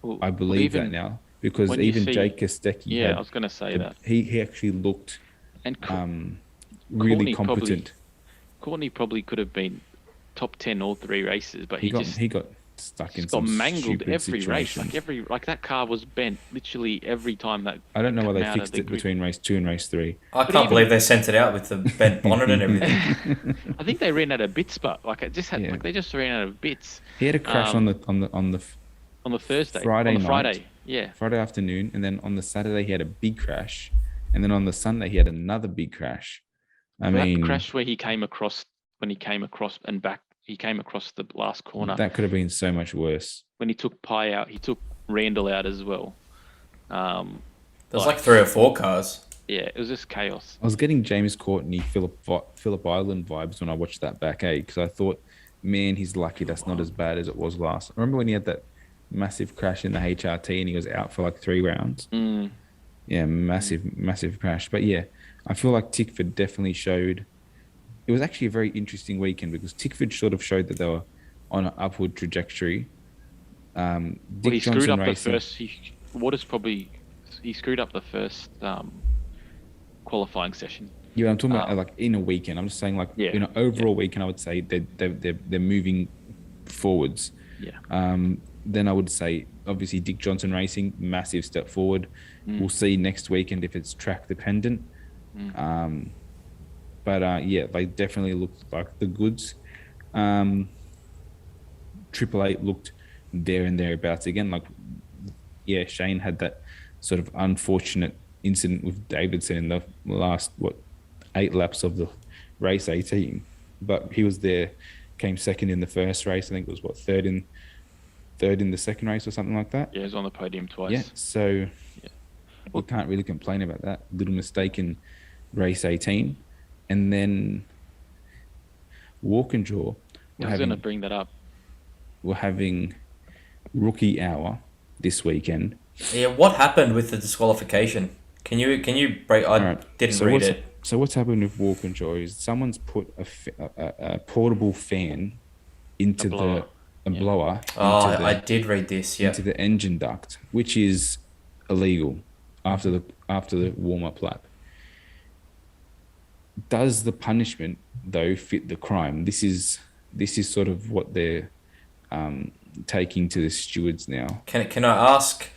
I Well, believe that even now because when you even Jake see, Kostecki yeah, I had was going to say that. he actually looked And really Courtney competent. Courtney probably could have been top 10 all three races, but He he got just he got stuck in Just got some mangled stupid every situations. race. Like that car was bent literally every time that. I don't know why come they out of fixed the it grid. between race 2 and race 3. I But can't even- believe they sent it out with the bent bonnet and everything. I think they ran out of bits, but like it just had Yeah. like they just ran out of bits He had a crash Um, on the on the Thursday, Friday on the night. Friday. Yeah, Friday afternoon, and then on the Saturday he had a big crash, and then on the Sunday he had another big crash. I So mean, that crash where he came across and back. He came across the last corner that could have been so much worse. when he took Pye out. He took Randall out as well. There's like 3 or 4 cars. Yeah, it was just chaos. I was getting James Courtney, Phillip Island vibes when I watched that back, because I thought, man, he's lucky that's not as bad as it was last. I remember when he had that massive crash in the HRT and he was out for like 3 rounds. Yeah, massive crash. But yeah, I feel like Tickford definitely showed. It was actually a very interesting weekend because Tickford sort of showed that they were on an upward trajectory. Well, he screwed Johnson up Racing, the first. He screwed up the first qualifying session. Yeah, I'm talking about like in a weekend. I'm just saying like overall weekend. I would say they're moving forwards. Yeah. Then I would say obviously Dick Johnson Racing, massive step forward. We'll see next weekend if it's track dependent. But yeah, they definitely looked like the goods. Triple Eight looked there and thereabouts again. Like, yeah, Shane had that sort of unfortunate incident with Davidson in the last 8 laps of the race 18, but he was there, came second in the first race. I think it was third in the second race or something like that. Yeah, he was on the podium twice. Yeah, so we can't really complain about that little mistake in race 18. And then Walkinshaw, I was going to bring that up. We're having rookie hour this weekend. Yeah, what happened with the disqualification? Can you break? I didn't read it. So what's happened with Walkinshaw is someone's put a portable fan into the blower. I did read this. Yeah, into the engine duct, which is illegal after the warm up lap. Does the punishment though fit the crime? This is sort of what they're taking to the stewards now. Can I ask?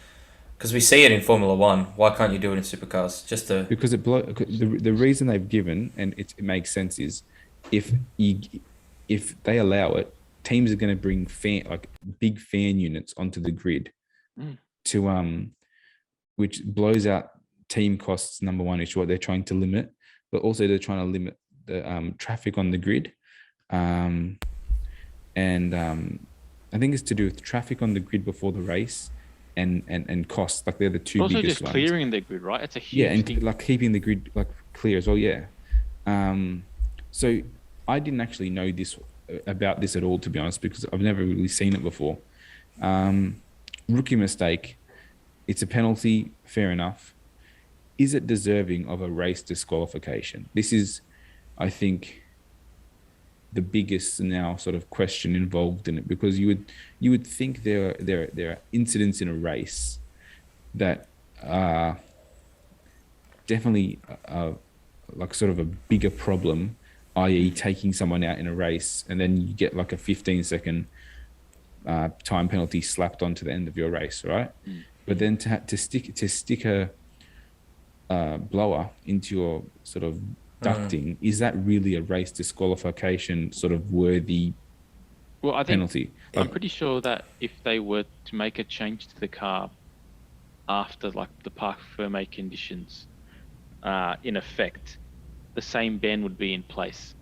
Because we see it in Formula One. Why can't you do it in Supercars? Because the reason they've given, and it makes sense, is if they allow it, teams are going to bring big fan units onto the grid to which blows out team costs. Number one is what they're trying to limit, but also they're trying to limit the traffic on the grid, and I think it's to do with traffic on the grid before the race. And costs, like they're the two also biggest just ones. Clearing the grid, right? It's a huge thing. Like keeping the grid like clear as well. Yeah. So I didn't actually know about this at all, to be honest, because I've never really seen it before. Rookie mistake. It's a penalty. Fair enough. Is it deserving of a race disqualification? This is, I think, the biggest now sort of question involved in it, because you would think there are incidents in a race that are definitely like sort of a bigger problem, i.e. taking someone out in a race and then you get like a 15-second time penalty slapped onto the end of your race, right? But then to stick a blower into your sort of ducting, is that really a race disqualification sort of worthy penalty? I'm pretty sure that if they were to make a change to the car after like the parc fermé conditions in effect, the same ban would be in place.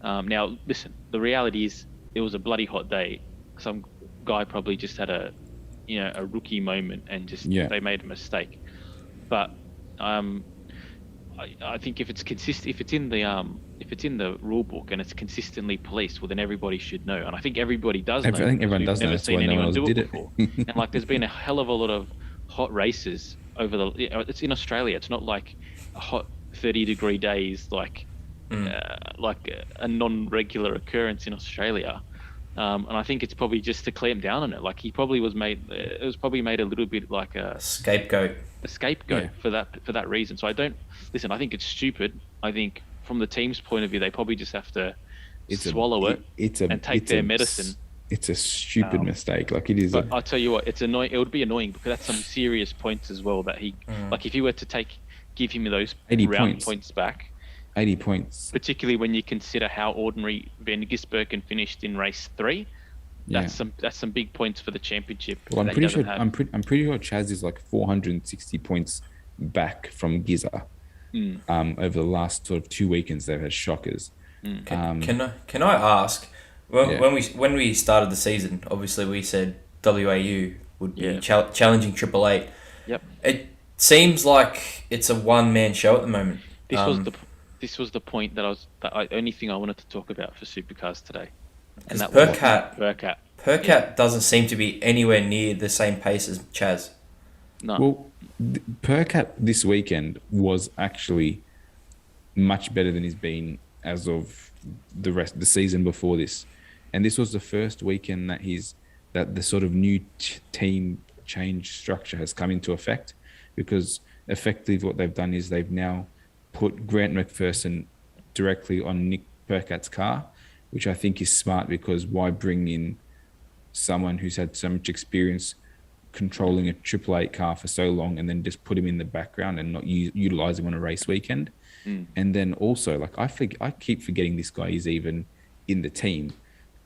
Now, listen, the reality is it was a bloody hot day. Some guy probably just had a rookie moment and they made a mistake. But I think if it's in the rule book and it's consistently policed, well then everybody should know, and I think everybody does know. I think everyone does know. Never That's why seen no one anyone else do did it before. And like, there's been a hell of a lot of hot races over it's in Australia. It's not like a hot 30-degree days like a non-regular occurrence in Australia. And I think it's probably just to clamp down on it. Like it was probably made a little bit like a scapegoat for that reason. So I think it's stupid. I think from the team's point of view, they probably just have to swallow it and take their medicine. it's a stupid mistake. Like it is. But I'll tell you what, it's annoying. It would be annoying because that's some serious points as well. That he like if you were to give him those 80 round points back. 80 points. Particularly when you consider how ordinary Van Gisbergen finished in race 3. That's some big points for the championship. Well, I'm pretty sure Chaz is like 460 points back from Giza. Over the last sort of 2 weekends, they've had shockers. Can I ask? When we started the season, obviously we said WAU would be challenging Triple Eight. Yep. It seems like it's a one-man show at the moment. This was the point that only thing I wanted to talk about for Supercars today. And that Percat doesn't seem to be anywhere near the same pace as Chaz. No. Well, Percat this weekend was actually much better than he's been as of the season before this, and this was the first weekend that the sort of new team change structure has come into effect, because effectively what they've done is they've now put Grant McPherson directly on Nick Percat's car, which I think is smart, because why bring in someone who's had so much experience controlling a Triple Eight car for so long and then just put him in the background and not utilize him on a race weekend. And then also, like I keep forgetting this guy is even in the team.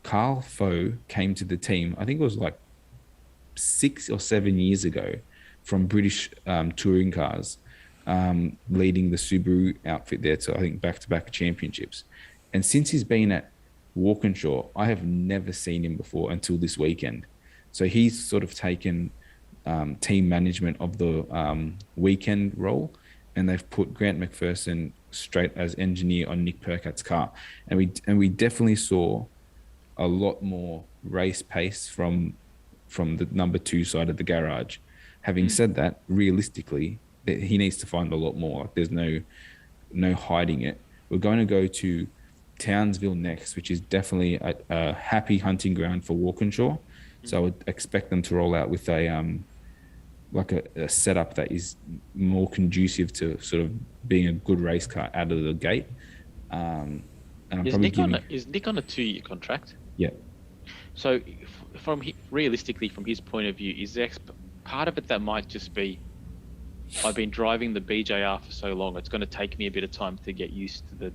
Carl Foe came to the team, I think it was like 6 or 7 years ago, from British touring cars, leading the Subaru outfit there to, I think, back-to-back championships. And since he's been at Walkinshaw, I have never seen him before until this weekend. So he's sort of taken team management of the weekend role, and they've put Grant McPherson straight as engineer on Nick Percat's car. And we definitely saw a lot more race pace from the number 2 side of the garage. Having said that, realistically, he needs to find a lot more. There's no hiding it. We're going to go to Townsville next, which is definitely a happy hunting ground for Walkinshaw. So I would expect them to roll out with a setup that is more conducive to sort of being a good race car out of the gate. And is Nick on a 2-year contract? Yeah. So realistically, from his point of view, is there part of it that might just be, I've been driving the BJR for so long, it's going to take me a bit of time to get used to the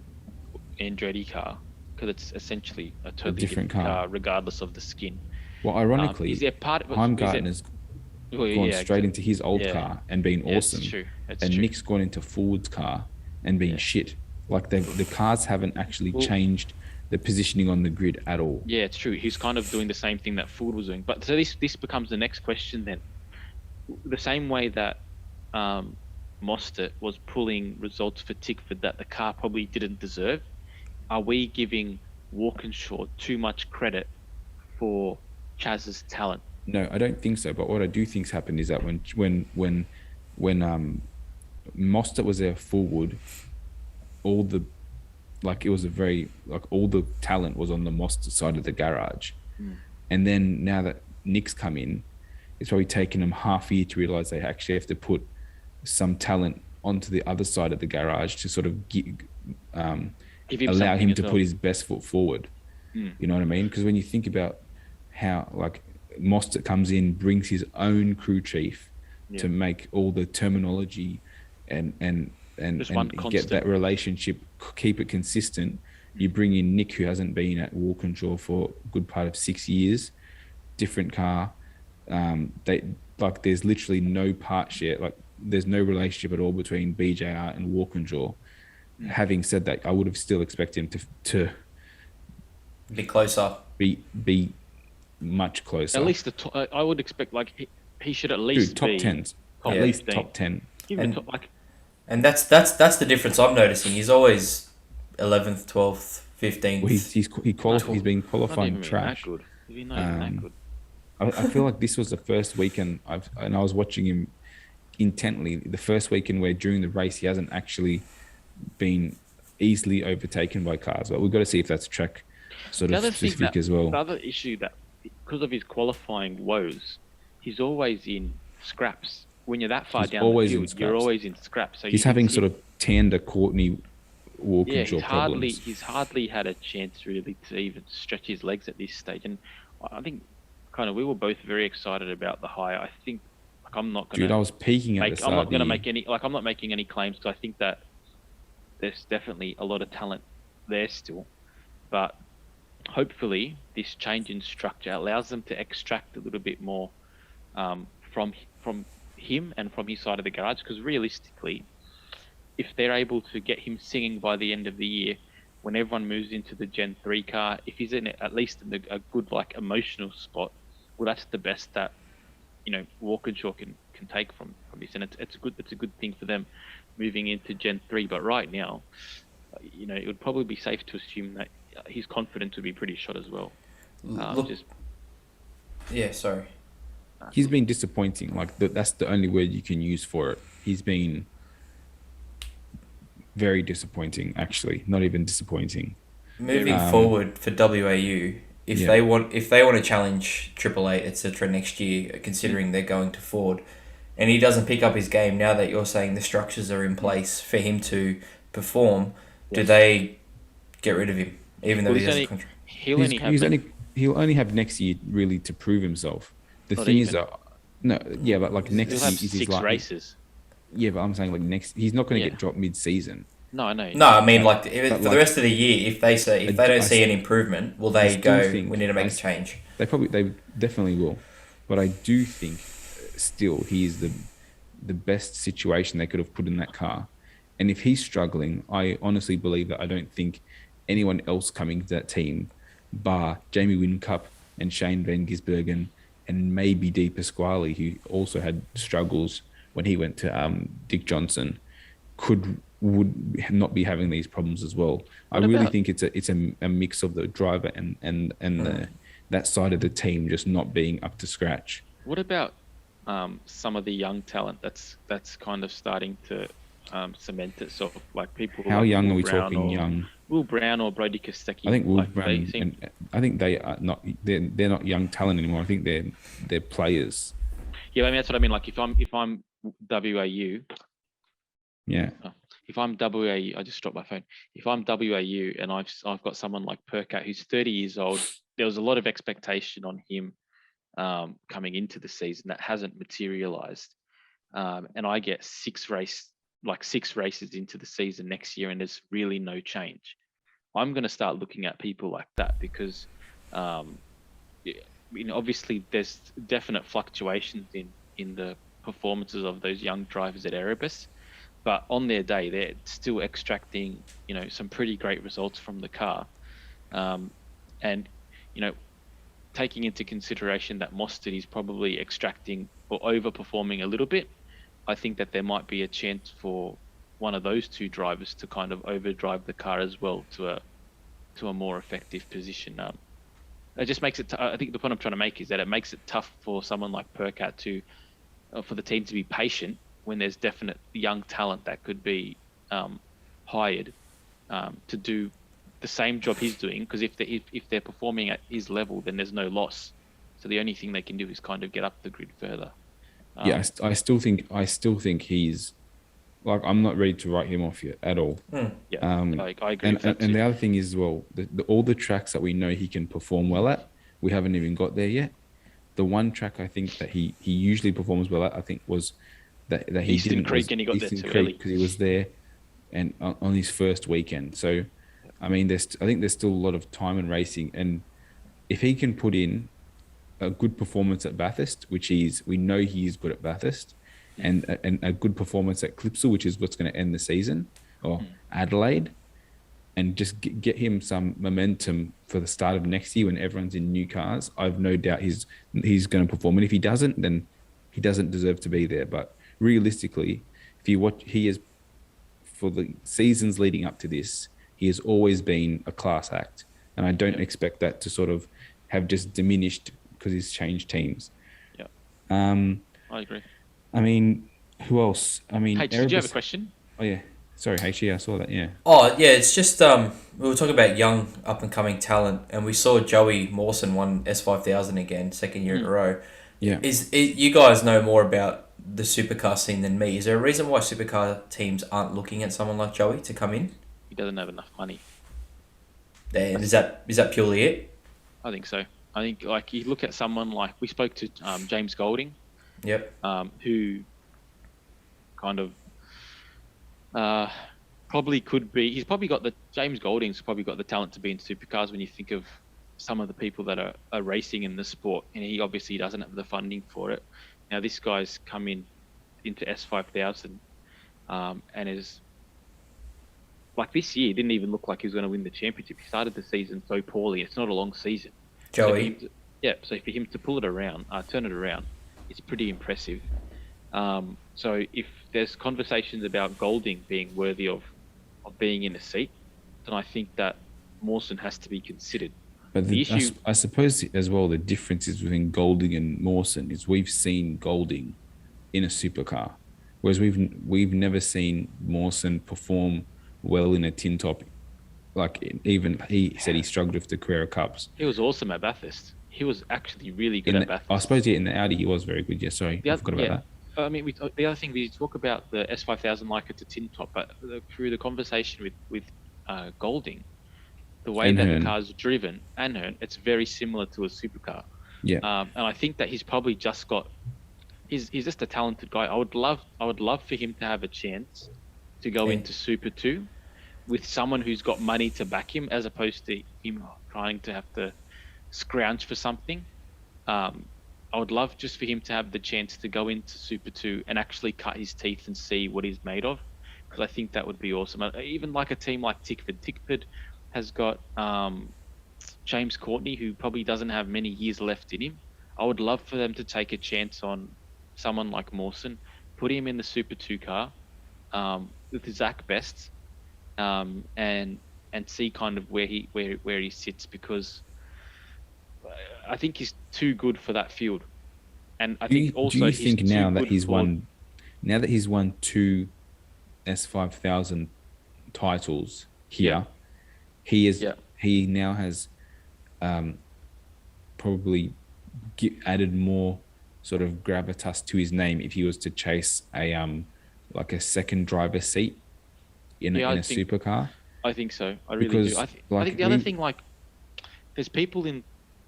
Andretti car, because it's essentially a totally different car regardless of the skin. Well, ironically, is there part of Heimgartner's gone straight into his old car and been awesome. That's true. And Nick's gone into Ford's car and been shit. Like the cars haven't actually changed the positioning on the grid at all. Yeah, it's true. He's kind of doing the same thing that Ford was doing. But so this becomes the next question then. The same way that Mostert was pulling results for Tickford that the car probably didn't deserve, are we giving Walkinshaw too much credit for Chaz's talent? No, I don't think so. But what I do think's happened is that when Mostert was there forward, all the talent was on the Mostert side of the garage. And then now that Nick's come in, it's probably taken them half a year to realize they actually have to put some talent onto the other side of the garage to sort of allow him to put his best foot forward. You know what I mean? Because when you think about how like Mostert comes in, brings his own crew chief to make all the terminology and get that relationship, keep it consistent. You bring in Nick, who hasn't been at Walkinshaw for a good part of 6 years, different car. There's literally no part share. Like there's no relationship at all between BJR and Walkinshaw. Having said that, I would have still expected him to be closer, be much closer. At least I would expect he should at least top be 10s, top at least 15. top 10. And that's the difference I'm noticing. He's always 11th, 12th, 15th. Well, he's been qualifying trash. That good. He's not even that good. I feel like this was the first weekend I was watching him intently. The first weekend where during the race he hasn't actually been easily overtaken by cars. But we've got to see if that's track sort of specific as well. The other issue that because of his qualifying woes, he's always in scraps. When you're that far down the field, you're always in scraps. So he's having sort of Tander Courtney Walkinshaw problems. He's hardly had a chance really to even stretch his legs at this stage. And I think kind of we were both very excited about the hire. I think like I'm not Dude, I gonna was peaking at the make start I'm not of the gonna year. make any like I'm not making any claims because I think that there's definitely a lot of talent there still, but hopefully this change in structure allows them to extract a little bit more from him and from his side of the garage. Because realistically, if they're able to get him singing by the end of the year, when everyone moves into the Gen 3 car, if he's in it, at least in a good like emotional spot, well, that's the best that Walkinshaw can take from this, and it's a good thing for them moving into Gen 3. But right now, it would probably be safe to assume that his confidence would be pretty shot as well. Look, Just yeah, sorry. He's been disappointing. Like that's the only word you can use for it. He's been very disappointing, actually. Not even disappointing. Moving forward for WAU, if Yeah. they want to challenge Triple Eight, etc. next year, considering they're going to Ford, and he doesn't pick up his game now that you're saying the structures are in place for him to perform, do Yes. they get rid of him, even though Well, he he's has a only contract? he'll only have He'll only have next year really to prove himself. The Not thing even. is, no, yeah, but like next he'll year have is his 6 like races. yeah, but I'm saying like next he's not going to Yeah. get dropped mid-season. No, I know. No, I mean But- for but the rest of the year, if they don't see an improvement, will they still go? think- We need to make I a change. They definitely will, but I do think still he is the best situation they could have put in that car, and if he's struggling, I honestly believe that I don't think anyone else coming to that team, bar Jamie Whincup and Shane Van Gisbergen and maybe Di Pasquale, who also had struggles when he went to Dick Johnson, would not be having these problems as well. I really think it's a mix of the driver and that side of the team just not being up to scratch. What about some of the young talent that's kind of starting to cement itself? Like people. How like young Will are we Brown talking? or Young. Will Brown or Brody Kostecki. I think Will like, Brown. I think they are not. They're not young talent anymore. I think they're players. Yeah, I mean that's what I mean. Like if I'm WAU. Yeah. If I'm WAU, I just dropped my phone. If I'm WAU and I've got someone like Percat who's 30 years old, there was a lot of expectation on him coming into the season that hasn't materialized, and I get 6 races into the season next year, and there's really no change. I'm going to start looking at people like that because, obviously there's definite fluctuations in the performances of those young drivers at Erebus, but on their day they're still extracting some pretty great results from the car, and taking into consideration that Mostert is probably extracting or overperforming a little bit, I think that there might be a chance for one of those 2 drivers to kind of overdrive the car as well to a more effective position. It just makes it. I think the point I'm trying to make is that it makes it tough for someone like Percat for the team to be patient when there's definite young talent that could be hired to do the same job he's doing. Because if they're performing at his level, then there's no loss. So the only thing they can do is kind of get up the grid further. Yeah, I still think he's like I'm not ready to write him off yet at all. Yeah, I agree. With that And too. the other thing is, well, all the tracks that we know he can perform well at, we haven't even got there yet. The one track I think that he usually performs well at, I think, was that he Eastern didn't Creek, was and he got Eastern there too Creek early. because he was there, and on his first weekend. So, I mean, I think there's still a lot of time in racing, and if he can put in a good performance at Bathurst, we know he is good at Bathurst, and a good performance at Clipsal, which is what's going to end the season, or Adelaide, and just get him some momentum for the start of next year when everyone's in new cars. I've no doubt he's going to perform, and if he doesn't, then he doesn't deserve to be there. But realistically, if you watch, he is, for the seasons leading up to this, he has always been a class act, and I don't expect that to sort of have just diminished because he's changed teams. Yeah. I agree. I mean, who else? I mean, Hey, did you have a question? Oh yeah, sorry, H. I saw that. Yeah. Oh yeah, it's just we were talking about young up and coming talent, and we saw Joey Mawson won S5000 again, 2nd year in a row. Yeah. You guys know more about the supercar scene than me. Is there a reason why supercar teams aren't looking at someone like Joey to come in? He doesn't have enough money. And is that purely it? I think so. I think like you look at someone like we spoke to James Golding, Yep. who kind of probably could be. He's probably got the James Golding's probably got the talent to be in supercars when you think of some of the people that are racing in the sport, and he obviously doesn't have the funding for it. Now this guy's come into S5000, and is like this year didn't even look like he was going to win the championship. He started the season so poorly. It's not a long season. Joey. So for him to pull it around, turn it around, it's pretty impressive. So if there's conversations about Golding being worthy of being in a seat, then I think that Mawson has to be considered. But I suppose as well the difference is between Golding and Mawson is we've seen Golding in a supercar, whereas we've never seen Mawson perform well in a tin top. Like even he said he struggled with the Carrera Cups. He was awesome at Bathurst. He was actually really good at Bathurst. I suppose in the Audi he was very good. Yeah, sorry, I forgot about that. I mean, the other thing we talk about the S5000 like it's a tin top, but through the conversation with Golding, the way that the car's driven and Hearn, it's very similar to a supercar. Yeah. And I think that he's probably just got. He's just a talented guy. I would love for him to have a chance to go into Super 2 with someone who's got money to back him, as opposed to him trying to have to scrounge for something. I would love just for him to have the chance to go into Super 2 and actually cut his teeth and see what he's made of, because I think that would be awesome. Even like a team like Tickford. Tickford has got James Courtney, who probably doesn't have many years left in him. I would love for them to take a chance on someone like Mawson, put him in the Super 2 car with Zach Best, and see kind of where he sits, because I think he's too good for that field. And I think also do you think now that he's won 2 S5000 titles here, he now has probably added more sort of gravitas to his name if he was to chase a like a second driver seat in a supercar? I think so. I really do. I think the other thing, like, there's people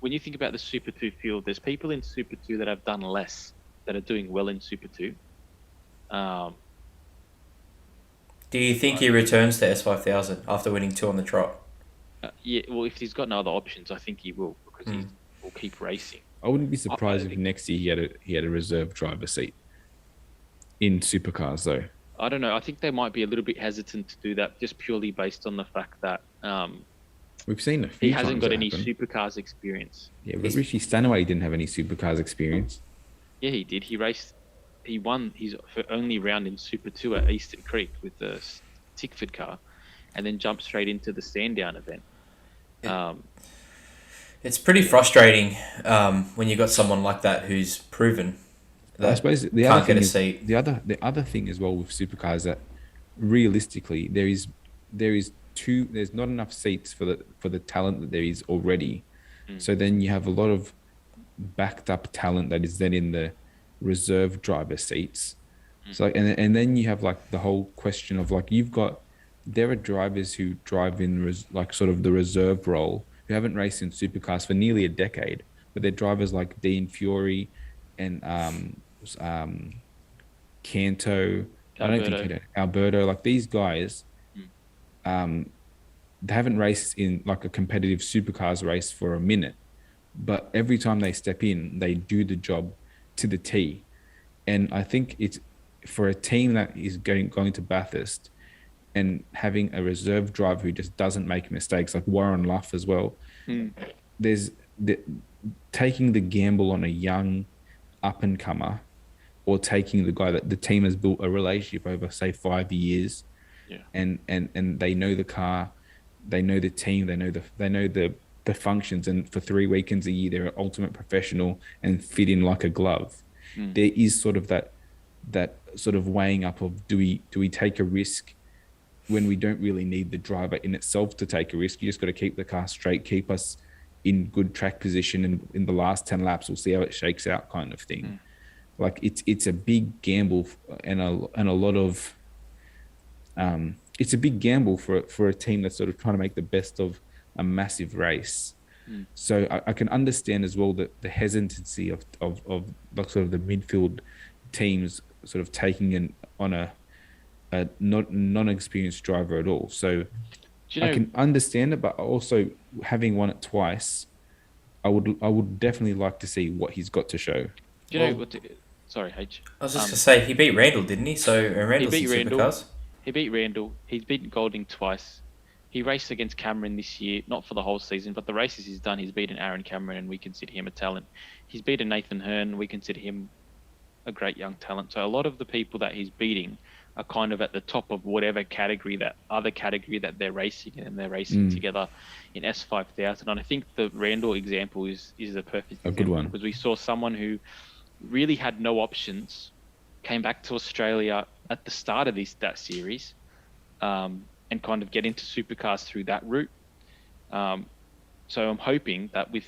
when you think about the Super 2 field, there's people in Super 2 that have done less, that are doing well in Super 2. Do you think he returns to S5000 after winning 2 on the trot? Yeah, well, if he's got no other options, I think he will, because he will keep racing. I wouldn't be surprised if next year he had a reserve driver seat in supercars, though. I don't know. I think they might be a little bit hesitant to do that, just purely based on the fact that we've seen a few he hasn't got any happen. supercars experience. Yeah, but Richie Stanaway didn't have any supercars experience. Yeah, he did. He won his only round in Super 2 at Eastern Creek with the Tickford car, and then jumped straight into the Sandown event. It's pretty frustrating when you got someone like that who's proven that I suppose the can't other get thing a is, seat. the other thing as well with supercars that realistically there's not enough seats for the talent that there is already. So then you have a lot of backed up talent that is then in the reserve driver seats. So and then you have like the whole question of like there are drivers who drive in like sort of the reserve role who haven't raced in supercars for nearly a decade, but they're drivers like Dean Fury and Canto, Alberto, like these guys, they haven't raced in like a competitive supercars race for a minute, but every time they step in, they do the job to the T. And I think it's for a team that is going to Bathurst and having a reserve driver who just doesn't make mistakes, like Warren Luff as well. There's taking the gamble on a young up and comer, or taking the guy that the team has built a relationship over, say, 5 years, and they know the car, they know the team, they know the functions, and for 3 weekends a year they're an ultimate professional and fit in like a glove. There is sort of that sort of weighing up of do we take a risk when we don't really need the driver in itself to take a risk. You just got to keep the car straight, keep us in good track position, and in the last 10 laps we'll see how it shakes out, kind of thing. Like it's a big gamble, and a lot of it's a big gamble for a team that's sort of trying to make the best of a massive race. So I can understand as well that the hesitancy of like sort of the midfield teams sort of taking on a not non-experienced driver at all. So Do you I know? can understand it, but also having won it twice, I would definitely like to see what he's got to show. Do you know Well- what? Sorry, H. I was just going to say, he beat Randall, didn't he? So, and He Randall's in beat Randall. Supercars. He beat Randall. He's beaten Golding twice. He raced against Cameron this year, not for the whole season, but the races he's done, he's beaten Aaron Cameron, and we consider him a talent. He's beaten Nathan Hearn. We consider him a great young talent. So a lot of the people that he's beating are kind of at the top of whatever category, that other category that they're racing in, and they're racing together in S5000. And I think the Randall example is a perfect A example, good one. because we saw someone who really had no options, came back to Australia at the start of that series, and kind of get into supercars through that route. So I'm hoping that with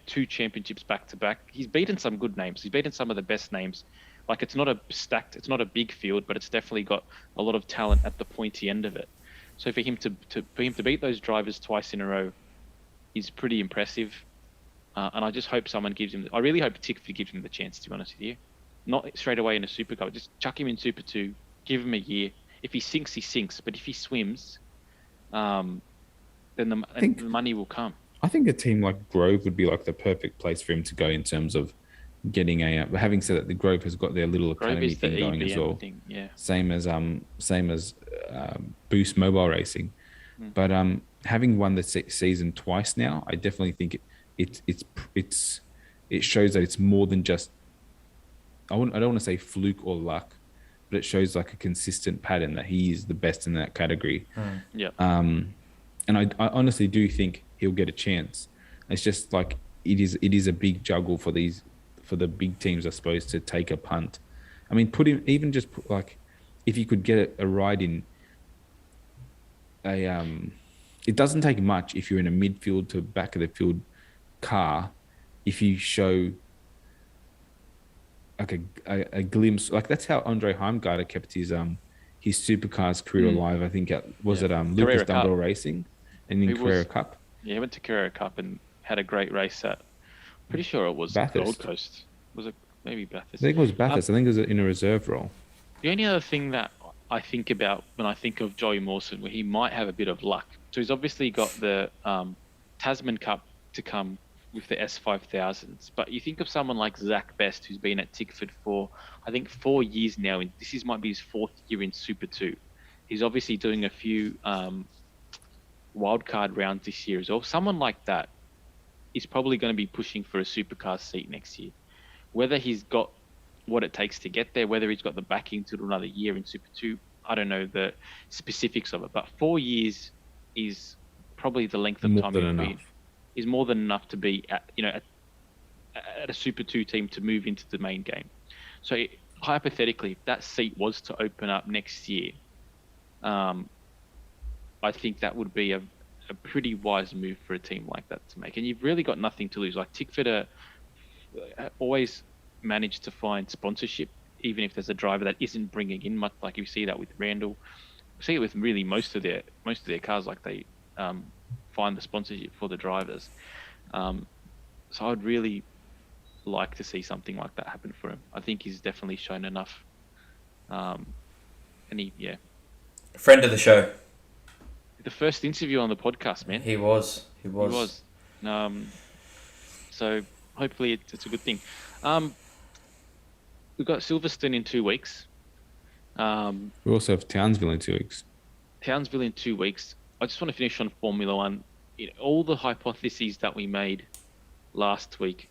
2 championships back to back, he's beaten some good names. He's beaten some of the best names. Like, it's not a big field, but it's definitely got a lot of talent at the pointy end of it. So for him to beat those drivers twice in a row is pretty impressive. And I just hope someone gives him. I really hope Tickford gives him the chance, to be honest with you. Not straight away in a supercar. Just chuck him in Super 2. Give him a year. If he sinks, he sinks. But if he swims, then the money will come. I think a team like Grove would be like the perfect place for him to go in terms of getting a. But having said that, the Grove has got their little Grove academy is the thing going as EBM well. thing, yeah. Same as Boost Mobile Racing, but having won the season twice now, I definitely think it shows that it's more than just. I don't want to say fluke or luck, but it shows like a consistent pattern that he is the best in that category. Yeah. And I honestly do think he'll get a chance. It's just like it is a big juggle for the big teams, I suppose, to take a punt. I mean, like if you could get a ride in it doesn't take much if you're in a midfield to back of the field car, if you show like a glimpse, like that's how Andre Heimgartner kept his supercars career alive. I think Lucas Carrera Dumbrell Cup. Racing and in Carrera Cup. Yeah, he went to Carrera Cup and had a great race at. Pretty sure it was Bathurst. Gold Coast. Was it maybe Bathurst? I think it was Bathurst. I think it was in a reserve role. The only other thing that I think about when I think of Joey Mawson, where he might have a bit of luck. So he's obviously got the Tasman Cup to come with the S5000s. But you think of someone like Zach Best, who's been at Tickford for, I think, 4 years now. Might be his 4th year in Super 2. He's obviously doing a few wildcard rounds this year as well. Someone like that is probably going to be pushing for a supercar seat next year. Whether he's got what it takes to get there, whether he's got the backing to do another year in Super 2, I don't know the specifics of it. But 4 years is probably the length of More time than he'll be. enough. Is more than enough to be at a Super 2 team to move into the main game. So hypothetically, if that seat was to open up next year, I think that would be a pretty wise move for a team like that to make. And you've really got nothing to lose. Like Tickford always managed to find sponsorship, even if there's a driver that isn't bringing in much. Like you see that with Randall, you see it with really most of their cars. Like they find the sponsorship for the drivers. So I'd really like to see something like that happen for him. I think he's definitely shown enough. And Friend of the show. the first interview on the podcast, man. He was. So hopefully it's a good thing. We've got Silverstone in 2 weeks. We also have Townsville in 2 weeks. Townsville in 2 weeks. I just want to finish on Formula One. All the hypotheses that we made last week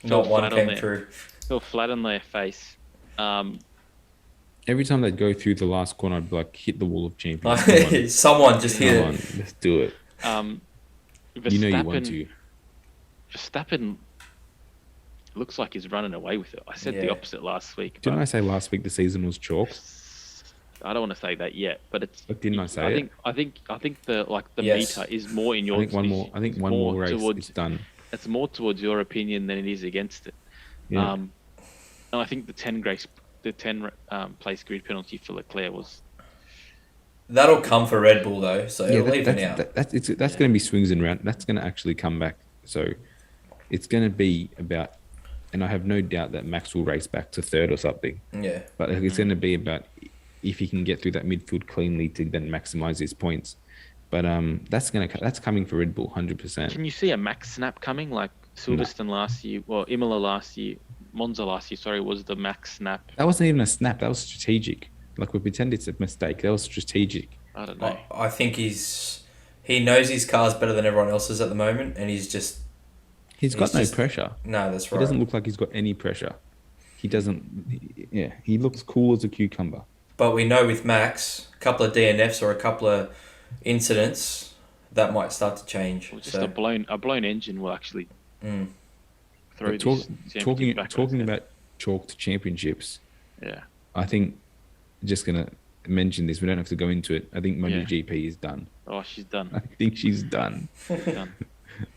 Not one came true. fell flat on their face. Every time they'd go through the last corner, I'd be like, hit the wall of champions. Someone just hit Come on, let's do it. You know you want to. Verstappen looks like he's running away with it. I said the opposite last week. Didn't I say last week the season was chalk? I don't want to say that yet, but it's. But didn't I say it? I think the Yes. meter is more in your. I think one more race, it's done. It's more towards your opinion than it is against it. Yeah. And I think the 10 place grid penalty for Leclerc was. That'll come for Red Bull though, so it'll even out. That's going to be swings and round. That's going to actually come back So it's going to be about, and I have no doubt that Max will race back to third or something. Yeah. But it's going to be about if he can get through that midfield cleanly to then maximize his points. But that's coming for Red Bull 100%. Can you see a max snap coming like Silverstone last year? Well, Imola last year, Monza last year. Sorry, was the max snap? That wasn't even a snap. That was strategic. Like we pretend it's a mistake. That was strategic. I don't know. I think he knows his car's better than everyone else's at the moment, and he's got no pressure. No, that's right. He doesn't look like he's got any pressure. He doesn't. Yeah, he looks cool as a cucumber. But we know with Max, a couple of DNFs or a couple of incidents, that might start to change. Well, just a blown engine will actually throw talking about chalked championships. Yeah. I think just gonna mention this. We don't have to go into it. I think MotoGP is done. Oh, she's done. I think she's done. Done.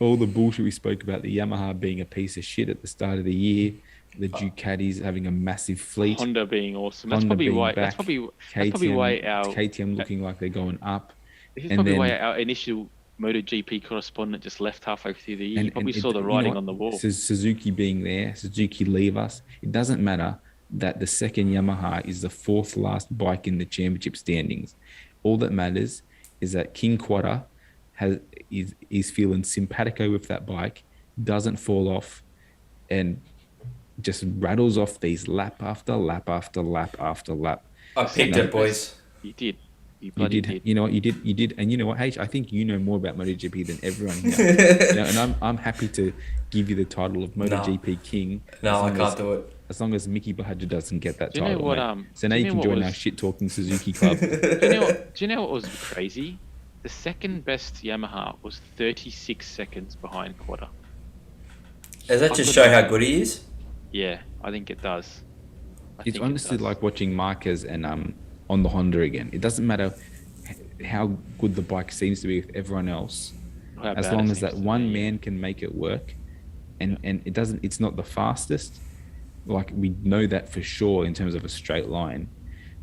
All the bullshit we spoke about, the Yamaha being a piece of shit at the start of the year, the Ducatis having a massive fleet, Honda being awesome. That's probably why. That's probably why our KTM looking like they're going up. This is probably why our initial MotoGP correspondent just left halfway through the year. You probably saw the writing on the wall. Suzuki being there, Suzuki leave us. It doesn't matter that the second Yamaha is the fourth last bike in the championship standings. All that matters is that King Quadra is feeling simpatico with that bike, doesn't fall off, and just rattles off these lap after lap after lap after lap. I picked it, boys. You did. You did. You know what? You did. And you know what, H? I think you know more about MotoGP than everyone here. And I'm happy to give you the title of MotoGP King. No, I can't do it. As long as Mickey Bahadur doesn't get that title. Do you know what? So now you can join our shit-talking Suzuki club. Do you know what was crazy? The second best Yamaha was 36 seconds behind Quadra. Does that just show how good he is? Yeah, I think it does. It's honestly like watching Marquez and on the Honda again. It doesn't matter how good the bike seems to be with everyone else, as long as that one man can make it work, and it doesn't. It's not the fastest. Like we know that for sure in terms of a straight line,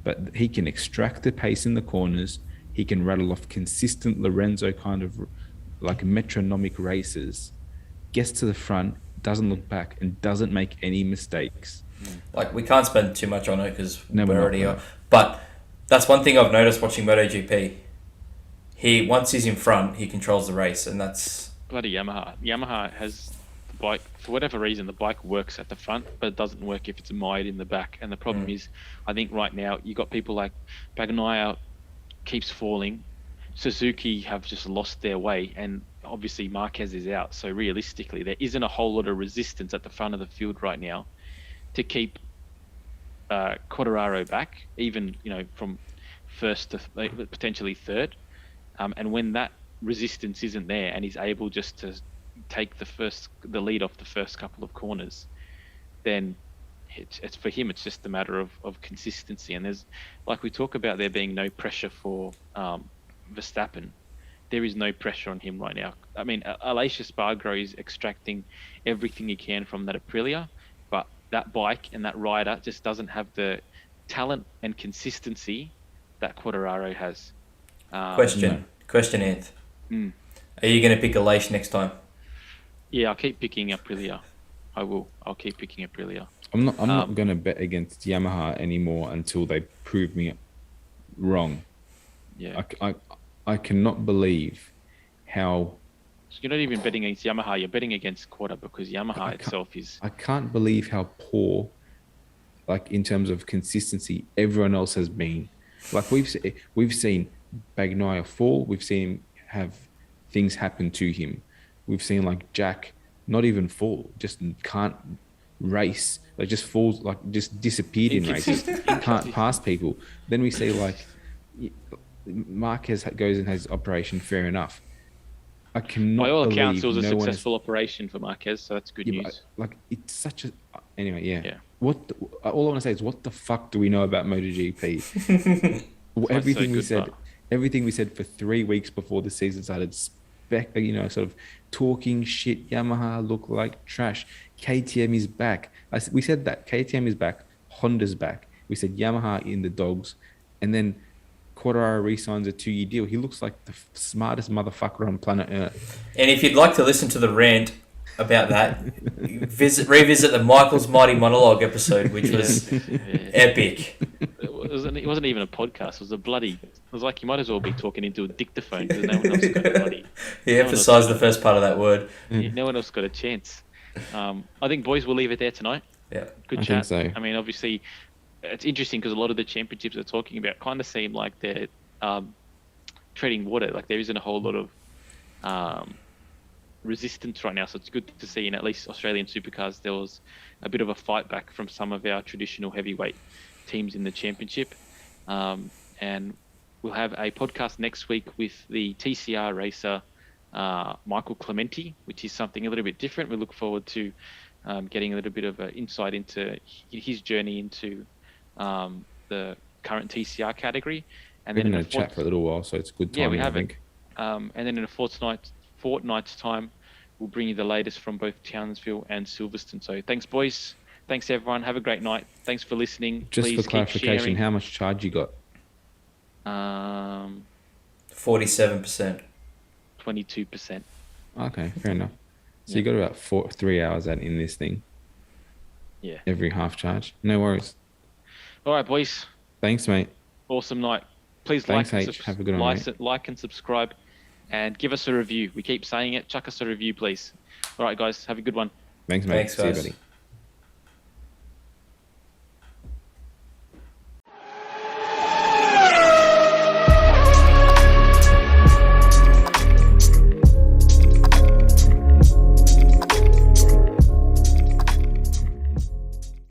but he can extract the pace in the corners. He can rattle off consistent Lorenzo kind of like metronomic races, gets to the front, doesn't look back, and doesn't make any mistakes. Like, we can't spend too much on it because we're already on. But that's one thing I've noticed watching MotoGP. Once he's in front, he controls the race, and that's... Bloody Yamaha. Yamaha has the bike, for whatever reason, the bike works at the front, but it doesn't work if it's mired in the back. And the problem is, I think right now, you got people like Bagnaia keeps falling. Suzuki have just lost their way, and obviously Marquez is out. So realistically, there isn't a whole lot of resistance at the front of the field right now to keep Quartararo back, even from first to potentially third. And when that resistance isn't there, and he's able just to take the lead off the first couple of corners, then it's for him. It's just a matter of consistency. And there's, like we talk about, there being no pressure for Verstappen. There is no pressure on him right now. I mean, Aleix Espargaro is extracting everything he can from that Aprilia, but that bike and that rider just doesn't have the talent and consistency that Quartararo has. Question, Anth. Are you going to pick Aleix next time? Yeah, I'll keep picking Aprilia. I will. I'll keep picking Aprilia. I'm not going to bet against Yamaha anymore until they prove me wrong. Yeah. I cannot believe how... So you're not even betting against Yamaha, you're betting against Quadra, because Yamaha itself is... I can't believe how poor, like in terms of consistency, everyone else has been. Like we've seen Bagnaia fall, we've seen him have things happen to him. We've seen like Jack not even fall, just can't race, like just falls, like just disappeared in races, can't pass people. Then we see like Marquez goes and has operation, fair enough. I cannot. By all accounts, it was a successful operation for Marquez, so that's good news. Like it's such a anyway. Yeah. All I want to say is, what the fuck do we know about MotoGP? Everything we said for 3 weeks before the season started. Sort of talking shit. Yamaha look like trash. KTM is back. We said that KTM is back. Honda's back. We said Yamaha in the dogs, and then Quartararo re-signs a 2-year deal. He looks like the smartest motherfucker on planet Earth. And if you'd like to listen to the rant about that, revisit the Michael's Mighty Monologue episode, which was epic. It wasn't even a podcast. It was a bloody. It was like you might as well be talking into a dictaphone because no one else got a bloody. He emphasised the first part of that word. No one else got a chance. I think, boys, we'll leave it there tonight. Yeah, Good I chat. think so. I mean, obviously, it's interesting because a lot of the championships we're talking about kind of seem like they're treading water. Like there isn't a whole lot of resistance right now. So it's good to see in at least Australian supercars there was a bit of a fight back from some of our traditional heavyweight teams in the championship. And we'll have a podcast next week with the TCR racer Michael Clementi, which is something a little bit different. We look forward to getting a little bit of an insight into his journey into the current TCR category. And We've then been in in a chat for a little while, so it's good timing, we I haven't. think. And then in a fortnight's time, we'll bring you the latest from both Townsville and Silverstone. So thanks, boys. Thanks, everyone. Have a great night. Thanks for listening. Just Please for clarification, keep sharing. how much charge you got? 47%. 22%. Okay, fair enough. So Yeah. you got about 3 hours out in this thing. Yeah. Every half charge. No worries. All right, boys. Thanks, mate. Awesome night. Please Thanks, like, H. Have a good one, mate. like and subscribe, and give us a review. We keep saying it. Chuck us a review, please. All right, guys. Have a good one. Thanks, mate. Thanks, See you, guys. buddy.